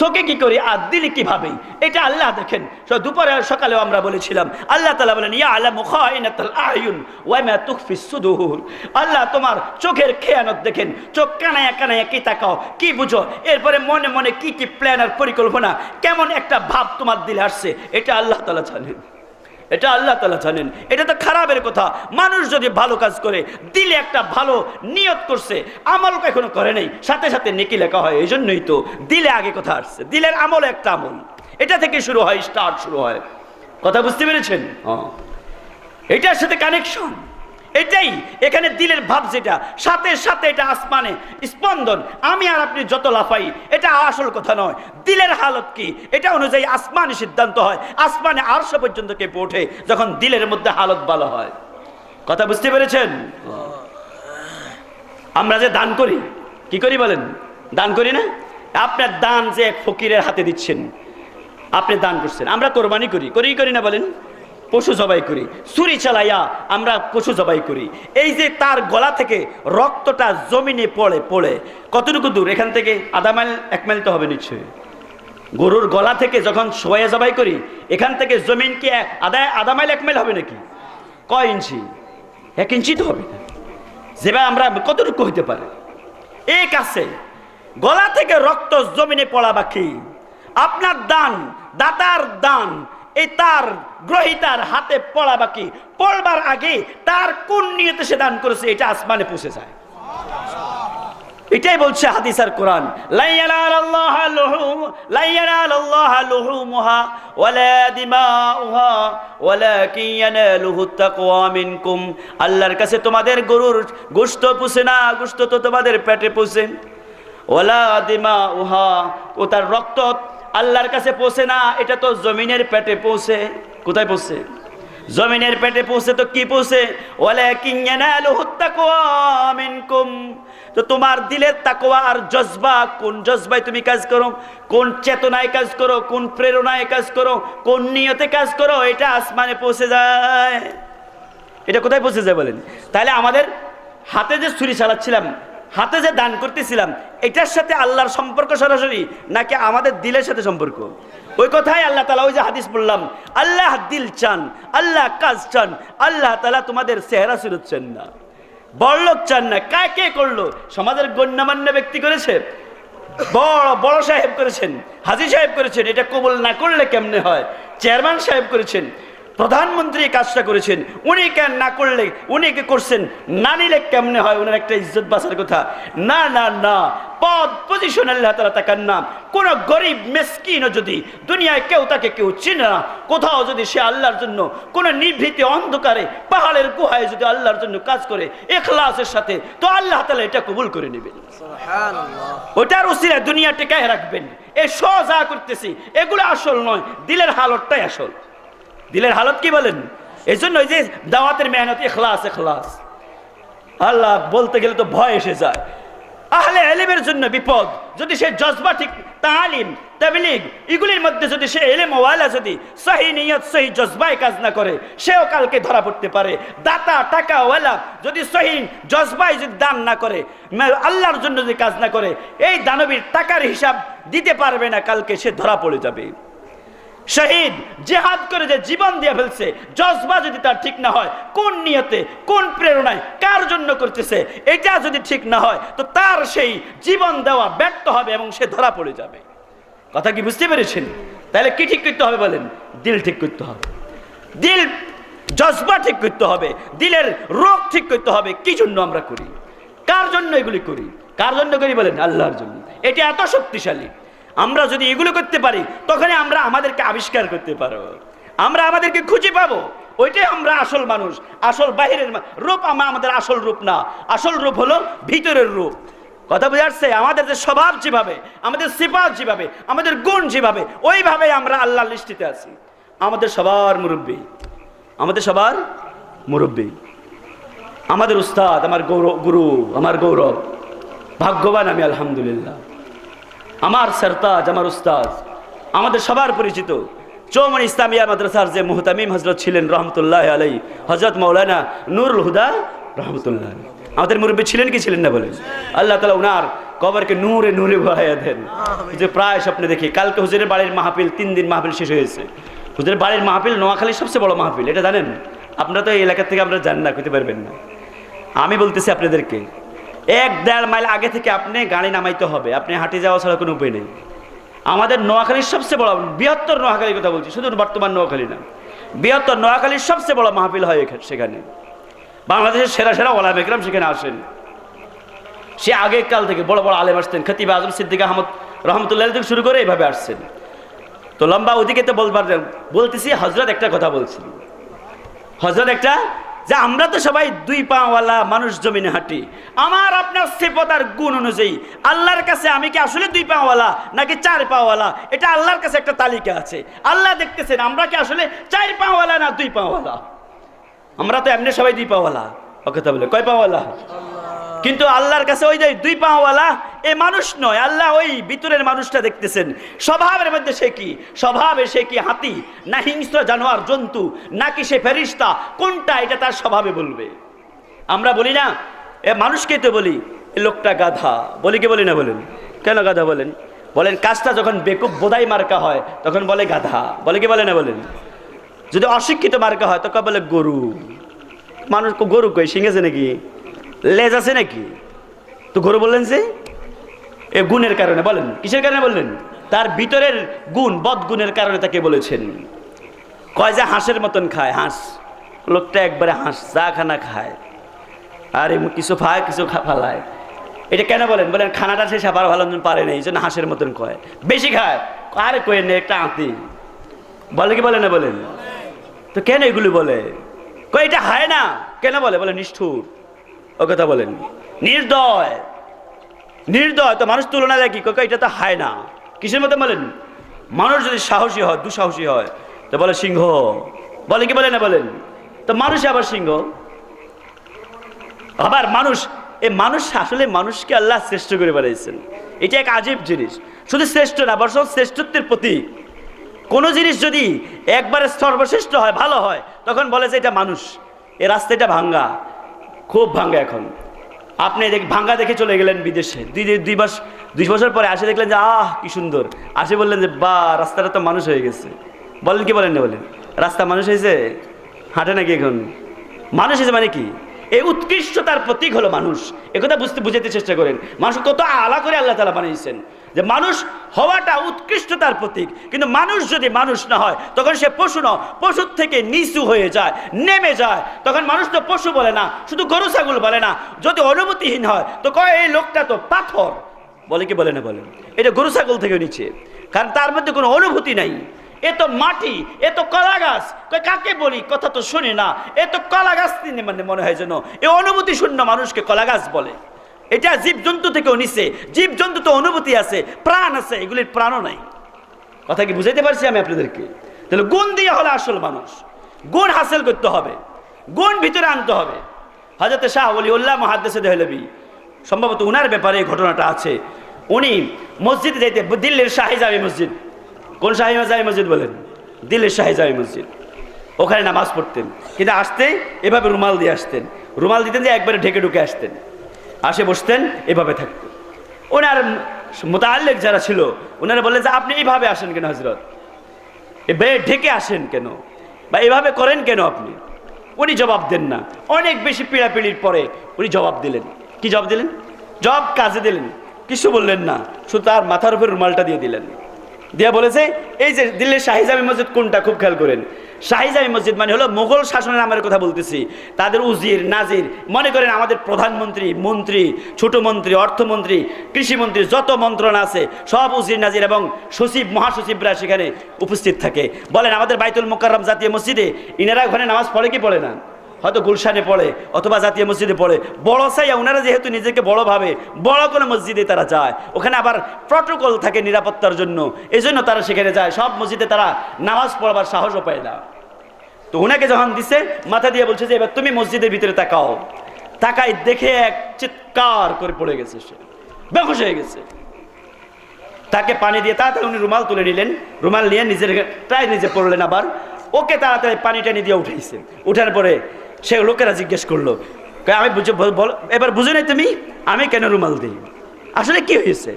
চোখে কি করি আর দিলে কিভাবে? এটা আল্লাহ দেখেন। দুপুরে সকালেও আমরা বলেছিলাম, আল্লাহ তাআলা বলেন, ইয়ালামু খাইনাতাল আয়ুন ওয়া মা তুখফিস সুদুর। আল্লাহ তোমার চোখের খেয়ানত দেখেন, চোখ কানায়া কি তাকাও, কি বুঝো, এরপরে মনে মনে কি কি প্ল্যান আর পরিকল্পনা, কেমন একটা ভাব তোমার দিলে আসছে, এটা আল্লাহ তাআলা জানেন। এটা আল্লাহ তাআলা জানেন। এটা তো খারাপের কথা। মানুষ যদি ভালো কাজ করে, দিলে একটা ভালো নিয়ত করছে, আমল এখনো করে নাই, সাথে সাথে নেকি লেখা হয়। এই জন্যই তো দিলে আগে কথা আসছে। দিলের আমল একটা আমল, এটা থেকে শুরু হয়, স্টার্ট শুরু হয়। কথা বুঝতে পেরেছেন? এটার সাথে কানেকশন, এটাই এখানে দিলের ভাব, যেটা সাথে সাথে এটা আসমানে স্পন্দন। আমি আর আপনি যত লাফাই, এটা আসল কথা নয়। দিলের হালত কি, এটা অনুযায়ী আসমানে সিদ্ধান্ত হয়। আসমানে আরশ পর্যন্ত কেঁপে ওঠে যখন দিলের মধ্যে হালত ভালো হয়। কথা বুঝতে পেরেছেন? আমরা যে দান করি, কি করি বলেন? দান করি না? আপনার দান যে এক ফকিরের হাতে দিচ্ছেন, আপনি দান করছেন। আমরা কোরবানি করি না বলেন? পশু জবাই করি, ছুরি চালাইয়া আমরা পশু জবাই করি। এই যে তার গলা থেকে রক্তটা জমিনে পড়ে কতটুকু দূর? এখান থেকে আধা মাইল, 1 মাইল তো হবে নিশ্চয়ই। গরুর গলা থেকে যখন শোয়া জবাই করি, এখান থেকে জমিন কি আধা মাইল 1 মাইল হবে নাকি? কয় ইঞ্চি? 1 ইঞ্চি তো হবে না। যেভাবে আমরা কতটুকু হইতে পারে? এই কাছে গলা থেকে রক্ত জমিনে পড়া বাকি। আপনার দান, দাতার দান, এই তার গ্রহীতার হাতে পড়া বাকি, পড়বার আগে তার কোন নিয়তে সে দান করেছে এটা আসমানে পৌঁছে যায়। এটাই বলছে হাদিস আর কোরআন, লা ইয়ানালাল্লাহু লুহুমুহা ওয়ালা দিমাউহা ওয়ালাকিন ইয়ানালুহুত তাকওয়া মিনকুম। আল্লাহর কাছে তোমাদের গরুর গোশত পৌঁছে না, গোশত তো তোমাদের পেটে পৌঁছে। ওয়ালা দিমাউহা, ও তার রক্ত আল্লাহর কাছে পৌঁছে না, এটা তো জমিনের পেটে পৌঁছে। কোথায় পৌঁছে? জমিনের পেটে পৌঁছে। তো কি পৌঁছে? ওয়ালাকিন ইয়ানালুহুত তাকওয়া মিনকুম। তো তোমার দিলের তাকওয়া আর জজবা, কোন জজবায় তুমি কাজ করো, কোন চেতনায় কাজ করো, কোন প্রেরণায় কাজ করো, কোন নিয়তে কাজ করো, এটা আসমানে পৌঁছে যায়। এটা কোথায় পৌঁছে যায় বলেন? তাহলে আমাদের হাতে যে ছুরি চালাচ্ছিলাম, হাতে যে দান করতেছিলাম, এটার সাথে আল্লাহর সম্পর্ক সরাসরি নাকি আমাদের দিলের সাথে সম্পর্ক? ওই কথাই আল্লাহ তাআলা, ওই যে হাদিস বললাম, আল্লাহ দিল চান, আল্লাহ কাজ চান। আল্লাহ তাআলা তোমাদের চেহারা সুরত চান না, বড়লোক চান না। কে করলো? সমাজের গণ্যমান্য ব্যক্তি করেছে, বড় বড় সাহেব করেছেন, হাজী সাহেব করেছেন। এটা কবুল না করলে কেমনে হয়? চেয়ারম্যান সাহেব করেছেন, প্রধানমন্ত্রী কাজটা করেছেন, উনি কেন না করলে, উনি কে করছেন, না নিলে কেমনে হয়? ওনার একটা ইজ্জত বাঁচার কথা। না না না, পদ পজিশন আল্লাহ তাআলা তাকান না। কোন গরিব মেসকিনও যদি দুনিয়ায় তাকে কেউ চিনে না, কোথাও যদি সে আল্লাহর জন্য কোন নিভৃতে অন্ধকারে পাহাড়ের গুহায় যদি আল্লাহর জন্য কাজ করে ইখলাসের সাথে, তো আল্লাহ তাআলা এটা কবুল করে নেবেন। সুবহানাল্লাহ। ওটার উসিলায় দুনিয়া টিকায় রাখবেন। এই যা করতেছি এগুলো আসল নয়, দিলের হালতটাই আসল। দিলের হালত কি বলেন? এই জন্য ওই যে দাওয়াতের মেহনত, ইখলাস ইখলাস। আল্লাহ বলতে গেলে তো ভয় এসে যায়। আহলে ইলমের জন্য বিপদ, যদি সে জজবা ঠিক, তালিম তাবলীগ এগুলির মধ্যে যদি সে ইলম ওয়ালা যদি সহি নিয়ত সহি জজবায় কাজ না করে, সেও কালকে ধরা পড়তে পারে। দাতা টাকা ওয়ালা যদি সহি জজবায় যদি দান না করে, আল্লাহর জন্য যদি কাজ না করে, এই দানবীর টাকার হিসাব দিতে পারবে না, কালকে সে ধরা পড়ে যাবে। শহীদ জিহাদ করে যে জীবন দিয়ে ফেলছে, জজবা যদি তার ঠিক না হয়, কোন নিয়তে কোন প্রেরণায় কার জন্য করতেছে, এটা যদি ঠিক না হয়, তো তার সেই জীবন দেওয়া ব্যর্থ হবে এবং সে ধরা পড়ে যাবে। কথা কি বুঝতে পেরেছেন? তাহলে কি ঠিক করতে হবে বলেন? দিল ঠিক করতে হবে, দিল জজবা ঠিক করতে হবে, দিলের রোগ ঠিক করতে হবে। কি জন্য আমরা করি, কার জন্য এগুলি করি, কার জন্য করি বলেন? আল্লাহর জন্য। এটা এত শক্তিশালী। আমরা যদি এগুলো করতে পারি, তখনই আমরা আমাদেরকে আবিষ্কার করতে পারবো, আমরা আমাদেরকে খুঁজে পাবো। ওইটাই আমরা আসল মানুষ। আসল বাহিরের রূপ আমাদের আসল রূপ না, আসল রূপ হলো ভিতরের রূপ। কথা বুঝে আসছে? আমাদের যে স্বভাব যেভাবে, আমাদের সিফাত যেভাবে, আমাদের গুণ যেভাবে, ওইভাবে আমরা আল্লাহর লিস্টিতে আছি। আমাদের সবার মুরব্বী, আমাদের সবার মুরব্বী, আমাদের উস্তাদ, আমার গুরু, আমার গৌরব, ভাগ্যবান আমি আলহামদুলিল্লাহ। আমার সরতাজ, আমার উস্তাদ, আমাদের সবার পরিচিত চৌমনি ইসলামিয়া মাদ্রাসার যে মুহতামিম হজরত ছিলেন রহমতুল্লাহ আলাইহি, হজরত মৌলানা নুরুল হুদা রহমতুল্লাহ, আমাদের মুরব্বী ছিলেন কি ছিলেন না বলেন? আল্লাহ তাআলা উনার কবরকে নূরে নূরে ভরাইয়া দেন। যে প্রায় স্বপ্নে দেখি, কালকে হুজুরের বাড়ির মাহফিল, 3 দিন মাহফিল শেষ হয়েছে। হুজুরের বাড়ির মাহফিল নোয়াখালীর সবচেয়ে বড় মাহফিল, এটা জানেন? আপনারা তো এই এলাকা থেকে আমরা জান না, করতে পারবেন না। আমি বলতেছি আপনাদেরকে, 1-1.5 মাইল আগে থেকে আপনি গাড়ি নামাইতে হবে, আপনি হাঁটে যাওয়া ছাড়া কোনো উপায় নেই। আমাদের নোয়াখালীর সবচেয়ে বড়, বৃহত্তর নোয়াখালীর কথা বলছি, শুধু বর্তমান নোয়াখালী না, বৃহত্তর নোয়াখালীর সবচেয়ে বড় মাহফিল হয় সেখানে। বাংলাদেশের সেরা সেরা ওলামা ইকরাম সেখানে আসেন। সে আগের কাল থেকে বড় বড় আলেম আসতেন, খতিব আজম সিদ্দিক আহমদ রহমতুল্লাহ থেকে শুরু করে এইভাবে আসছেন। তো লম্বা ওদিকে তো বলতেছি, হজরত একটা কথা বলছি, হজরত একটা, যে আমরা তো সবাই 2 পাওয়ালা মানুষ, জমিনে হাঁটি। আমার আপনার সিফত আর গুণ অনুযায়ী আল্লাহর কাছে আমি কি আসলে 2 পাওয়ালা নাকি 4 পাওয়ালা, এটা আল্লাহর কাছে একটা তালিকা আছে। আল্লাহ দেখতেছেন আমরা কি আসলে 4 পাওয়ালা না 2 পাওয়ালা। আমরা তো এমনি সবাই 2 পাওয়ালা, ও কথা বলে কয় পাওয়ালা? কিন্তু আল্লাহর কাছে ওই যে 2 পাওয়ালা এ মানুষ নয়, আল্লাহ ওই ভিতরের মানুষটা দেখতেছেন। স্বভাবের মধ্যে সে কি, স্বভাবে সে কি হাতি না হিংস্র জানোয়ার জন্তু নাকি সে ফেরেশতা, কোনটা এটা তার স্বভাবে বলবে। আমরা বলি না, এ মানুষকে তো বলি এ লোকটা গাধা, বলি কি বলি না বলেন? কেন গাধা বলেন? বলেন কাজটা যখন বেকুব বোধাই মার্কা হয় তখন বলে গাধা, বলে কি বলে না বলেন? যদি অশিক্ষিত মার্কা হয় তখন বলে গরু। মানুষ গরু কই, শিঙেছে নাকি, লেজ আছে নাকি? তো গরু বললেন যে এ গুণের কারণে, বলেন কিসের কারণে বললেন? তার ভিতরের গুণ, বদগুণের কারণে তাকে বলেছেন। কয় যে হাঁসের মতন খায়, হাঁস। লোকটা একবারে হাঁস, যা খানা খায়, আর কিছু খায় কিছু ফালায়। এটা কেন বলেন? বলেন খানাটা সে সাবার ভালো পারে না, এই জন্য হাঁসের মতন কয়। বেশি খায়, আরে কয়ে নে একটা আঁতি, বলে কি বলে না? বলেন তো কেন এগুলি বলে? কয় এটা হয় না কেন বলে? বলে নিষ্ঠুর, ও কথা বলেন। নির্দয়, নির্দয় তো মানুষ তুলনা দেখি, কয় এটা তো হয় না। কিসের মতো বলেন? মানুষ যদি সাহসী হয়, দুঃসাহসী হয়, তো বলে সিংহ, বলে কি বলে না? বলেন তো মানুষ আবার সিংহ। আবার মানুষ, এই মানুষ আসলে মানুষকে আল্লাহ শ্রেষ্ঠ করে বানিয়েছেন। এটা এক আজীব জিনিস। শুধু শ্রেষ্ঠ না, বরং শ্রেষ্ঠত্বের প্রতীক। কোনো জিনিস যদি একবারে সর্বশ্রেষ্ঠ হয়, ভালো হয়, তখন বলে যে এটা মানুষ। এই রাস্তাটা ভাঙ্গা, খুব ভাঙ্গা। এখন আপনি ভাঙ্গা দেখে চলে গেলেন বিদেশে, দুই বছর পরে আসে দেখলেন যে আহ কি সুন্দর, আসে বললেন যে বা রাস্তাটা তো মানুষ হয়ে গেছে। বলেন কি বলেন না? বলেন রাস্তা মানুষ হয়েছে, হাঁটে নাকি এখন? মানুষ হয়েছে মানে কি? এই উৎকৃষ্টতার প্রতীক হলো মানুষ। একথা বুঝাতে চেষ্টা করেন। মানুষ কত আলা করে আল্লাহ তাআলা বানিয়েছেন, যে মানুষ হওয়াটা উৎকৃষ্টতার প্রতীক। কিন্তু মানুষ যদি মানুষ না হয়, তখন সে পশু না, পশুর থেকে নিচু হয়ে যায়, নেমে যায়। তখন মানুষ তো পশু বলে না, শুধু গরু ছাগল বলে না। যদি অনুভূতিহীন হয়, তো কয় এই লোকটা তো পাথর, বলে কি বলে না? বলেন এটা গরু ছাগল থেকে নিচে, কারণ তার মধ্যে কোনো অনুভূতি নাই। এ তো মাটি, এ তো কলা গাছ, কাকে বলি কথা তো শুনি না, এ তো কলা গাছ, মানে মনে হয় যেন এ অনুভূতি শূন্য মানুষকে কলা গাছ বলে। এটা জীবজন্তু থেকেও নিচে। জীবজন্তু তো অনুভূতি আছে, প্রাণ আছে, এগুলির প্রাণও নাই। কথা কি বুঝাইতে পারছি আমি আপনাদেরকে? তাহলে গুণ দিয়ে হলো আসল মানুষ। গুণ হাসিল করতে হবে, গুণ ভিতরে আনতে হবে। হযরত শাহ ওলিউল্লাহ মুহাদ্দিস দেহলভী, সম্ভবত উনার ব্যাপারে এই ঘটনাটা আছে। উনি মসজিদে যাইতে, দিল্লির শাহী জামি মসজিদ, কোন শাহী জামি মসজিদ বলেন? দিল্লির শাহী জামি মসজিদ। ওখানে নামাজ পড়তেন, কিন্তু আসতে এভাবে রুমাল দিয়ে আসতেন। রুমাল দিতেন যে একবারে ঢেকে ঢুকে আসতেন, আসে বসতেন, এভাবে থাকতেন। ওনার মুতাআল্লিক যারা ছিল, ওনারা বললেন যে আপনি এইভাবে আসেন কেন হযরত, ঢেকে আসেন কেন, বা এভাবে করেন কেন আপনি? উনি জবাব দেন না। অনেক বেশি পীড়াপিড়ির পরে উনি জবাব দিলেন। কি জবাব দিলেন? জবাব কাজে দিলেন, কিছু বললেন না, শুধু তার মাথার উপর রুমালটা দিয়ে দিলেন। দিয়া বলেছে এই যে দিল্লির শাহী জামি মসজিদ কোনটা, খুব খেয়াল করেন। শাহী জামি মসজিদ মানে হলো মোগল শাসনের আমলের কথা বলতেছি। তাদের উজির নাজির, মনে করেন আমাদের প্রধানমন্ত্রী, মন্ত্রী, ছোট মন্ত্রী, অর্থমন্ত্রী, কৃষিমন্ত্রী, যত মন্ত্রণা আছে সব উজির নাজির এবং সচিব, মহাসচিবরা সেখানে উপস্থিত থাকে। বলেন আমাদের বাইতুল মুকাররম জাতীয় মসজিদে ইনারা ওখানে নামাজ পড়ে কি পড়ে না? হয়তো গুলশানে পড়ে অথবা জাতীয় মসজিদে পড়ে। বড় চাইয়া ওনারা যেহেতু নিজেকে বড় ভাবে, বড় কোনো মসজিদে তারা যায়। ওখানে আবার প্রটোকল থাকে নিরাপত্তার জন্য, এই জন্য তারা সেখানে যায়। সব মসজিদে তারা নামাজ পড়বার সাহসও পায় না। তো ওনাকে যখন দিছে, মাথা দিয়ে বলছে যে এবার তুমি মসজিদের ভিতরে তাকাও। তাকাই দেখে এক চিৎকার করে পড়ে গেছে, সে বেহুশ হয়ে গেছে। তাকে পানি দিয়ে তাড়াতাড়ি উনি রুমাল তুলে নিলেন, রুমাল নিয়ে নিজের প্রায় নিজে পড়লেন। আবার ওকে তাড়াতাড়ি পানি টানি দিয়ে উঠাইছেন। উঠার পরে সে লোকেরা জিজ্ঞেস করলো, আমি এবার বুঝো নাই তুমি আমি কেন রুমাল দিই, আসলে কি হয়েছে?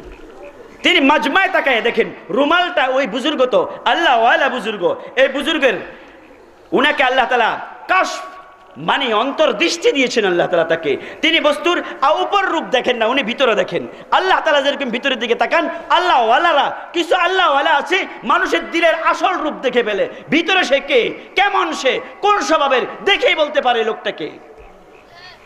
তিনি মাজমায় তাকায় দেখেন রুমালটা ওই বুজুর্গ, তো আল্লাহ ওয়ালা বুজুর্গ, এই বুজুর্গের উনাকে আল্লাহ তাআলা কাশ মানে অন্তর্দৃষ্টি দিয়েছেন আল্লাহ তাআলা তাকে। তিনি বস্তুর উপর রূপ দেখেন না, উনি ভিতরে দেখেন। আল্লাহ তাআলা যেরকম ভিতরের দিকে তাকান, আল্লাহ ওয়ালারা কিছু আল্লাহ ওয়ালা আছে মানুষের দিলের আসল রূপ দেখে ফেলে। ভিতরে সে কে, কেমন সে, কোন স্বভাবের, দেখেই বলতে পারে লোকটাকে।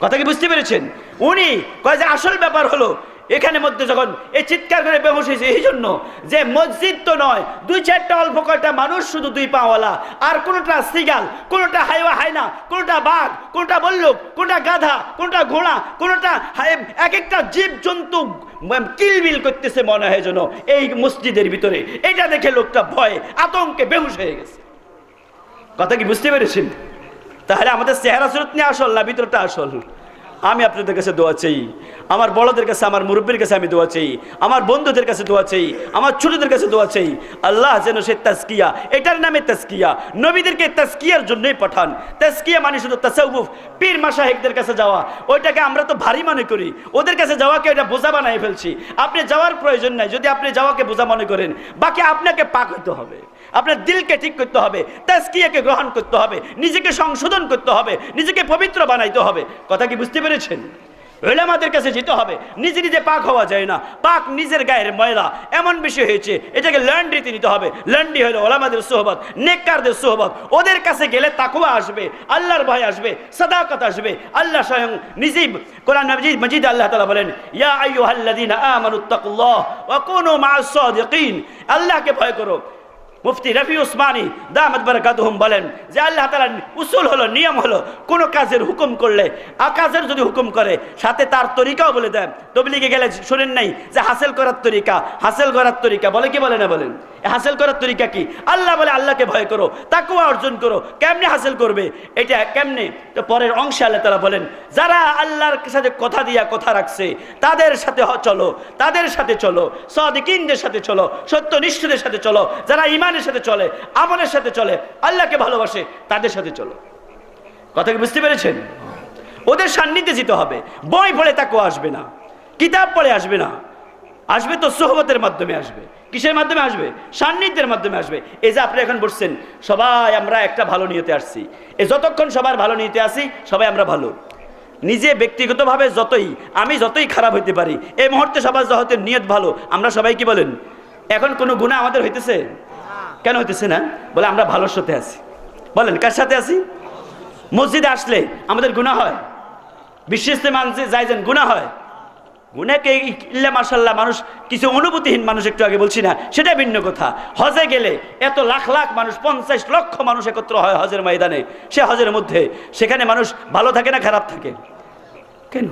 কথা কি বুঝতে পেরেছেন? উনি কয় যে আসল ব্যাপার হলো এখানে মধ্যে যখন এই চিৎকার করে বেহুশ হয়েছে, এই জন্য যে মসজিদ তো নয়, দুই চারটা অল্প কয়টা মানুষ, শুধু দুই পাওয়ালা, আর কোনোটা সিগাল, কোনোটা হায়না, কোনোটা বাঘ, কোনোটা বল্লুক, কোনোটা গাধা, কোনোটা ঘোড়া, কোনোটা এক একটা জীব জন্তু কিলবিল করতেছে মনে হয় যেন এই মসজিদের ভিতরে। এটা দেখে লোকটা ভয়ে আতঙ্কে বেহুশ হয়ে গেছে। কথা কি বুঝতে পেরেছেন? তাহলে আমাদের চেহারা সুরত নিয়ে আসল না ভিতরটা আসল? আমি আপনাদের কাছে দোয়া চাই, আমার বড়দের কাছে, আমার মুরব্বীর কাছে আমি দোয়া চাই, আমার বন্ধুদের কাছে দোয়া চাই, আমার ছোটদের কাছে দোয়া চাই। আল্লাহ যেন সে তাজকিয়া, এটার নামে তাজকিয়া, নবীদেরকে তাজকিয়ার জন্যই পাঠান। তাজকিয়া মানে শুধু তাসাউফ, পীর মাশায়েখদের কাছে যাওয়া, ওইটাকে আমরা তো ভারী মনে করি, ওদের কাছে যাওয়াকে এটা বোঝা বানাই ফেলছি। আপনি যাওয়ার প্রয়োজন নাই। যদি আপনি যাওয়াকে বোঝা মনে করেন, বাকি আপনাকে পাক হইতে হবে, আপনার দিলকে ঠিক করতে হবে, তাজকিয়াকে গ্রহণ করতে হবে, নিজেকে সংশোধন করতে হবে, নিজেকে পবিত্র বানাইতে হবে। কথা কি বুঝতে পেরেছেন? উলামাদের কাছে যেতে হবে। নিজে নিজে পাক হওয়া যায় না, পাক নিজের গায়ের ময়লা এমন বিষয় হয়েছে, এটাকে লন্ড্রিতে নিতে হবে। লন্ড্রি হলো উলামাদের সোহবত, নেককারদের সোহবত। ওদের কাছে গেলে তাকওয়া আসবে, আল্লাহর ভয় আসবে, সাদাকত আসবে। আল্লাহ স্বয়ং নিজেই কোরআন মাজিদ আল্লাহ তাআলা বলেন, ইয়া আইয়ুহাল্লাযীনা আমানুত্তাকুল্লাহ ওয়া কুনু মা'আস সাদিকিন। আল্লাহকে ভয় করো। মুফতি রফি উসমানী দামাত বারাকাতুহুম বলেন যে আল্লাহ তাআলার উসুল হলো, নিয়ম হলো, কোন কাজের হুকুম করলে, কাজের যদি হুকুম করে সাথে তার তরিকাও বলে দেন। তবলিগে গেলে শুনেন নাই যে হাসিল করার তরিকা, হাসিল করার তরিকা বলে কি বলে না বলেন? হাসিল করার তরিকা কি? আল্লাহ বলে আল্লাহকে ভয় করো, তাকওয়া অর্জন করো। কেমনে হাসিল করবে এটা? কেমনে? তো পরের অংশে আল্লাহ তাআলা বলেন, যারা আল্লাহর সাথে কথা দিয়া কথা রাখছে তাদের সাথে চলো, তাদের সাথে চলো, সাদিকিনদের সাথে চলো, সত্যনিষ্ঠদের সাথে চলো, যারা ঈমানের সাথে চলে, আমলের সাথে চলে, আল্লাহকে ভালোবাসে, তাদের সাথে চলো। কথা কি বুঝতে পেরেছেন? ওদের সান্নিধ্যে যেতে হবে। বই পড়ে তাকওয়া আসবে না, কিতাব পড়ে আসবে না, আসবে তো সোহবতের মাধ্যমে আসবে। কিসের মাধ্যমে আসবে? সান্নিধ্যের মাধ্যমে আসবে। এই যে আপনি এখন বসছেন, সবাই আমরা একটা ভালো নিয়তে আসছি। এই যতক্ষণ সবার ভালো নিয়তে আসি, সবাই আমরা ভালো। নিজে ব্যক্তিগতভাবে আমি যতই খারাপ হইতে পারি, এই মুহূর্তে সবার যত নিয়ত ভালো, আমরা সবাই কি বলেন? এখন কোনো গুনাহ আমাদের হইতেছে? কেন হইতেছে না? বলে আমরা ভালোর সাথে আছি। বলেন কার সাথে আছি? মসজিদে আসলে আমাদের গুনাহ হয়, বিশেষতে মানুষে যাইছেন গুনাহ হয়। গুনাহকে ইল্লা মাশাআল্লাহ মানুষ কিছু অনুভূতিহীন মানুষ, একটু আগে বলছি না, সেটা ভিন্ন কথা। হজে গেলে এত লাখ লাখ মানুষ, 50 লক্ষ মানুষ একত্র হয় হজের ময়দানে। সে হজের মধ্যে সেখানে মানুষ ভালো থাকে না খারাপ থাকে? কেন?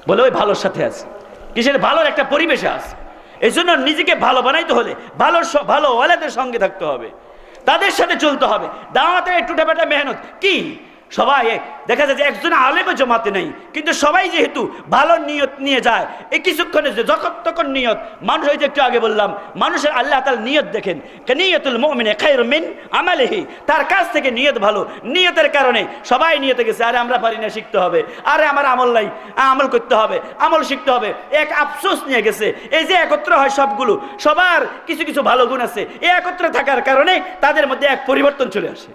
বলে ওই ভালোর সাথে আছে। কিসের? ভালোর একটা পরিবেশে আছে। এই জন্য নিজেকে ভালো বানাইতে হলে ভালো ওয়ালাদের সঙ্গে থাকতে হবে, তাদের সাথে চলতে হবে। দাওয়াতে টুটাপাটা মেহনত কি? সবাই দেখা যায় যে একজন আলেমও জমাতে নেই, কিন্তু সবাই যেহেতু ভালো নিয়ত নিয়ে যায়, এই কিছুক্ষণে যে যখন তখন নিয়ত মানুষ, হয়তো একটু আগে বললাম, মানুষের আল্লাহ তাআলা নিয়ত দেখেন, নিয়তুল মুমিনি খায়রুম মিন আমালিহি, তার কাছ থেকে নিয়ত ভালো। নিয়তের কারণে সবাই নিয়তে গেছে, আরে আমরা পারি না, শিখতে হবে, আরে আমার আমল নাই, আমল করতে হবে, আমল শিখতে হবে, এক আফসোস নিয়ে গেছে। এই যে একত্র হয় সবগুলো, সবার কিছু কিছু ভালো গুণ আছে, এই একত্রে থাকার কারণে তাদের মধ্যে এক পরিবর্তন চলে আসে।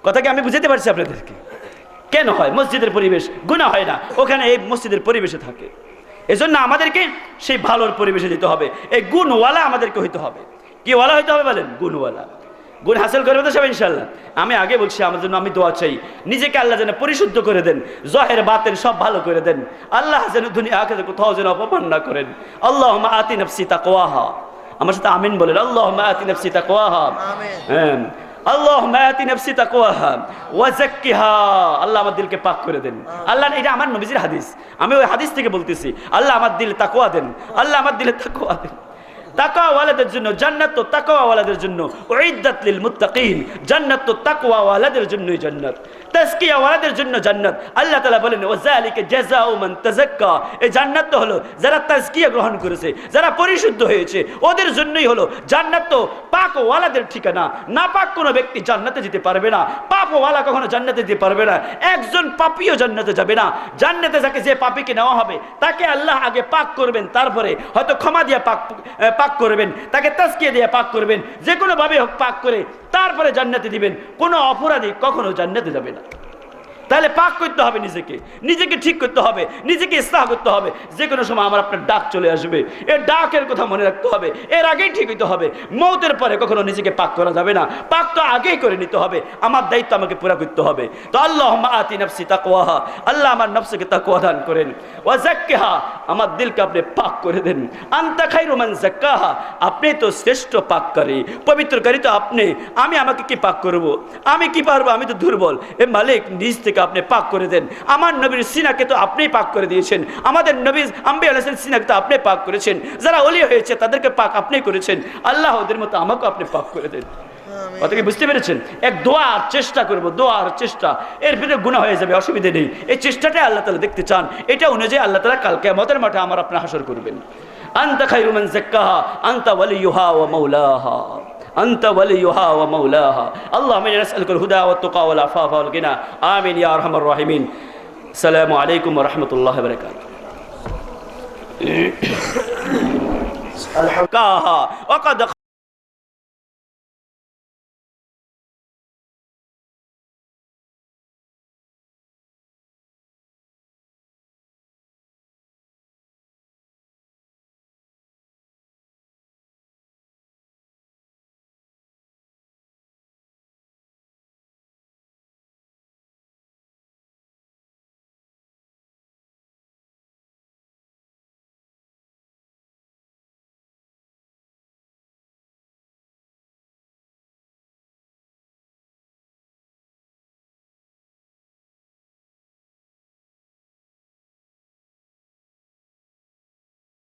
কথা কি আমি বুঝাতে পারছি আপনাদেরকে? কেন হয়? মসজিদের পরিবেশ, গুনাহ হয় না, ওখানে এই মসজিদের পরিবেশে থাকে। এজন্য আমাদেরকে সেই ভালোর পরিবেশে যেতে হবে। এই গুণওয়ালা আমাদেরকে হইতে হবে। কি ওয়ালা হইতে হবে বলেন? গুণওয়ালা। গুণ হাসিল করবে তো সব ইনশাআল্লাহ। আমি আগে বলছি, আমার জন্য আমি দোয়া চাই, নিজেকে আল্লাহ যেন পরিশুদ্ধ করে দেন, জহের বাতের সব ভালো করে দেন। আল্লাহ যেন দুনিয়া আখিরাতে কোথাও যেন অপমান না করেন। আল্লাহুম্মা আতি নাফসি তাকওয়াহা। আমার সাথে আমিন বলেন। আল্লাহুম্মা আতি নাফসি তাকওয়াহা। আমিন। আল্লাহুম্মা আতি নাফসি তাকওয়াহা ওয়া যাক্কিহা। আল্লাহ আমার দিলকে পাক করে দেন। আল্লাহ, এটা আমার নবীজির হাদিস, আমি ওই হাদিস থেকে বলতেছি। আল্লাহ আমার দিলে তাকওয়া দেন, আল্লাহ আমার দিলে তাকওয়া দেন। তাকওয়াওয়ালাদের জন্য জান্নাত, তো তাকওয়াওয়ালাদের জন্য উইদ্দাত লিল মুত্তাকিন। জান্নাত তো তাকওয়াওয়ালাদের জন্যই জান্নাত, তাজকিয়াওয়ালাদের জন্য জান্নাত। আল্লাহ তাআলা বলেন ওয়াযালিকা জাযাউ মান তাযাক্কা। এই জান্নাত তো হলো যারা তাজকিয়া গ্রহণ করেছে, যারা পরিশুদ্ধ হয়েছে, ওদের জন্যই হলো জান্নাত। তো পাকওয়ালাদের ঠিকানা। নাপাক কোনো ব্যক্তি জান্নাতে যেতে পারবে না, পাপওয়ালা কখনো জান্নাতে যেতে পারবে না। একজন পাপীও জান্নাতে যাবে না। জান্নাতে যাকে, যে পাপীকে নেওয়া হবে, তাকে আল্লাহ আগে পাক করবেন, তারপরে হয়তো ক্ষমা দিয়ে পাক করবেন, তাকে তাজকিয়া দিয়ে পাক করবেন, যে কোনো ভাবে হোক পাক করে তারপরে জান্নাতে দিবেন। কোনো অপরাধী কখনো জান্নাতে যাবে না। তাহলে পাক করতে হবে নিজেকে, নিজেকে ঠিক করতে হবে, নিজেকে ইসলাহ করতে হবে। যে কোনো সময় আমার আপনার ডাক চলে আসবে, এর ডাকের কথা মনে রাখতে হবে, এর আগেই ঠিক হইতে হবে। মৌতের পরে কখনো নিজেকে পাক করা যাবে না, পাক তো আগেই করে নিতে হবে। আমার দায়িত্ব আমাকে পুরা করতে হবে। তো আল্লাহুম্মা আতি নাফসি তাকওয়াহা। আল্লাহ আমার নফসকে তাকওয়া দান করেন। ওয়া যাক্কিহা, আমার দিলকে আপনি পাক করে দেন। আনতা খায়রু মান যাক্কাহা, আপনি তো শ্রেষ্ঠ পাককারী, পবিত্রকারী তো আপনি। আমি আমাকে কি পাক করব? আমি কি পারবো? আমি তো দুর্বল। এ মালিক, নিজ থেকে আপনি পাক করে দেন। আমার নবীর সিনাকে তো আপনিই পাক করে দিয়েছেন, আমাদের নবী আম্বিয়া আলাইহিস সিনাকে তো আপনি পাক করেছেন, যারা ওলি হয়েছে তাদেরকে পাক আপনি করেছেন। আল্লাহ ওদের মতো আমাকেও আপনি পাক করে দেন। কথা কি বুঝতে পেরেছেন? এক দোয়ার চেষ্টা করবো, দোয়ার চেষ্টা, এর ভিতরে গুনাহ হয়ে যাবে, অসুবিধা নেই। এই চেষ্টাটাই আল্লাহ তাআলা দেখতে চান। এটা অনুযায়ী আল্লাহ তাআলা কাল কিয়ামতের মাঠে আমার আপনার হাসর করবেন। আনতা খায়রু মান যাক্কাহা আনতা ওয়ালিয়ুহা ওয়া মাওলাহা। أنت وليها ومولاها. اللهم إنا نسألك الهدى والتقى والعفاف والغنى. آمين يا أرحم الراحمين. السلام عليكم ورحمة الله وبركاته. وقد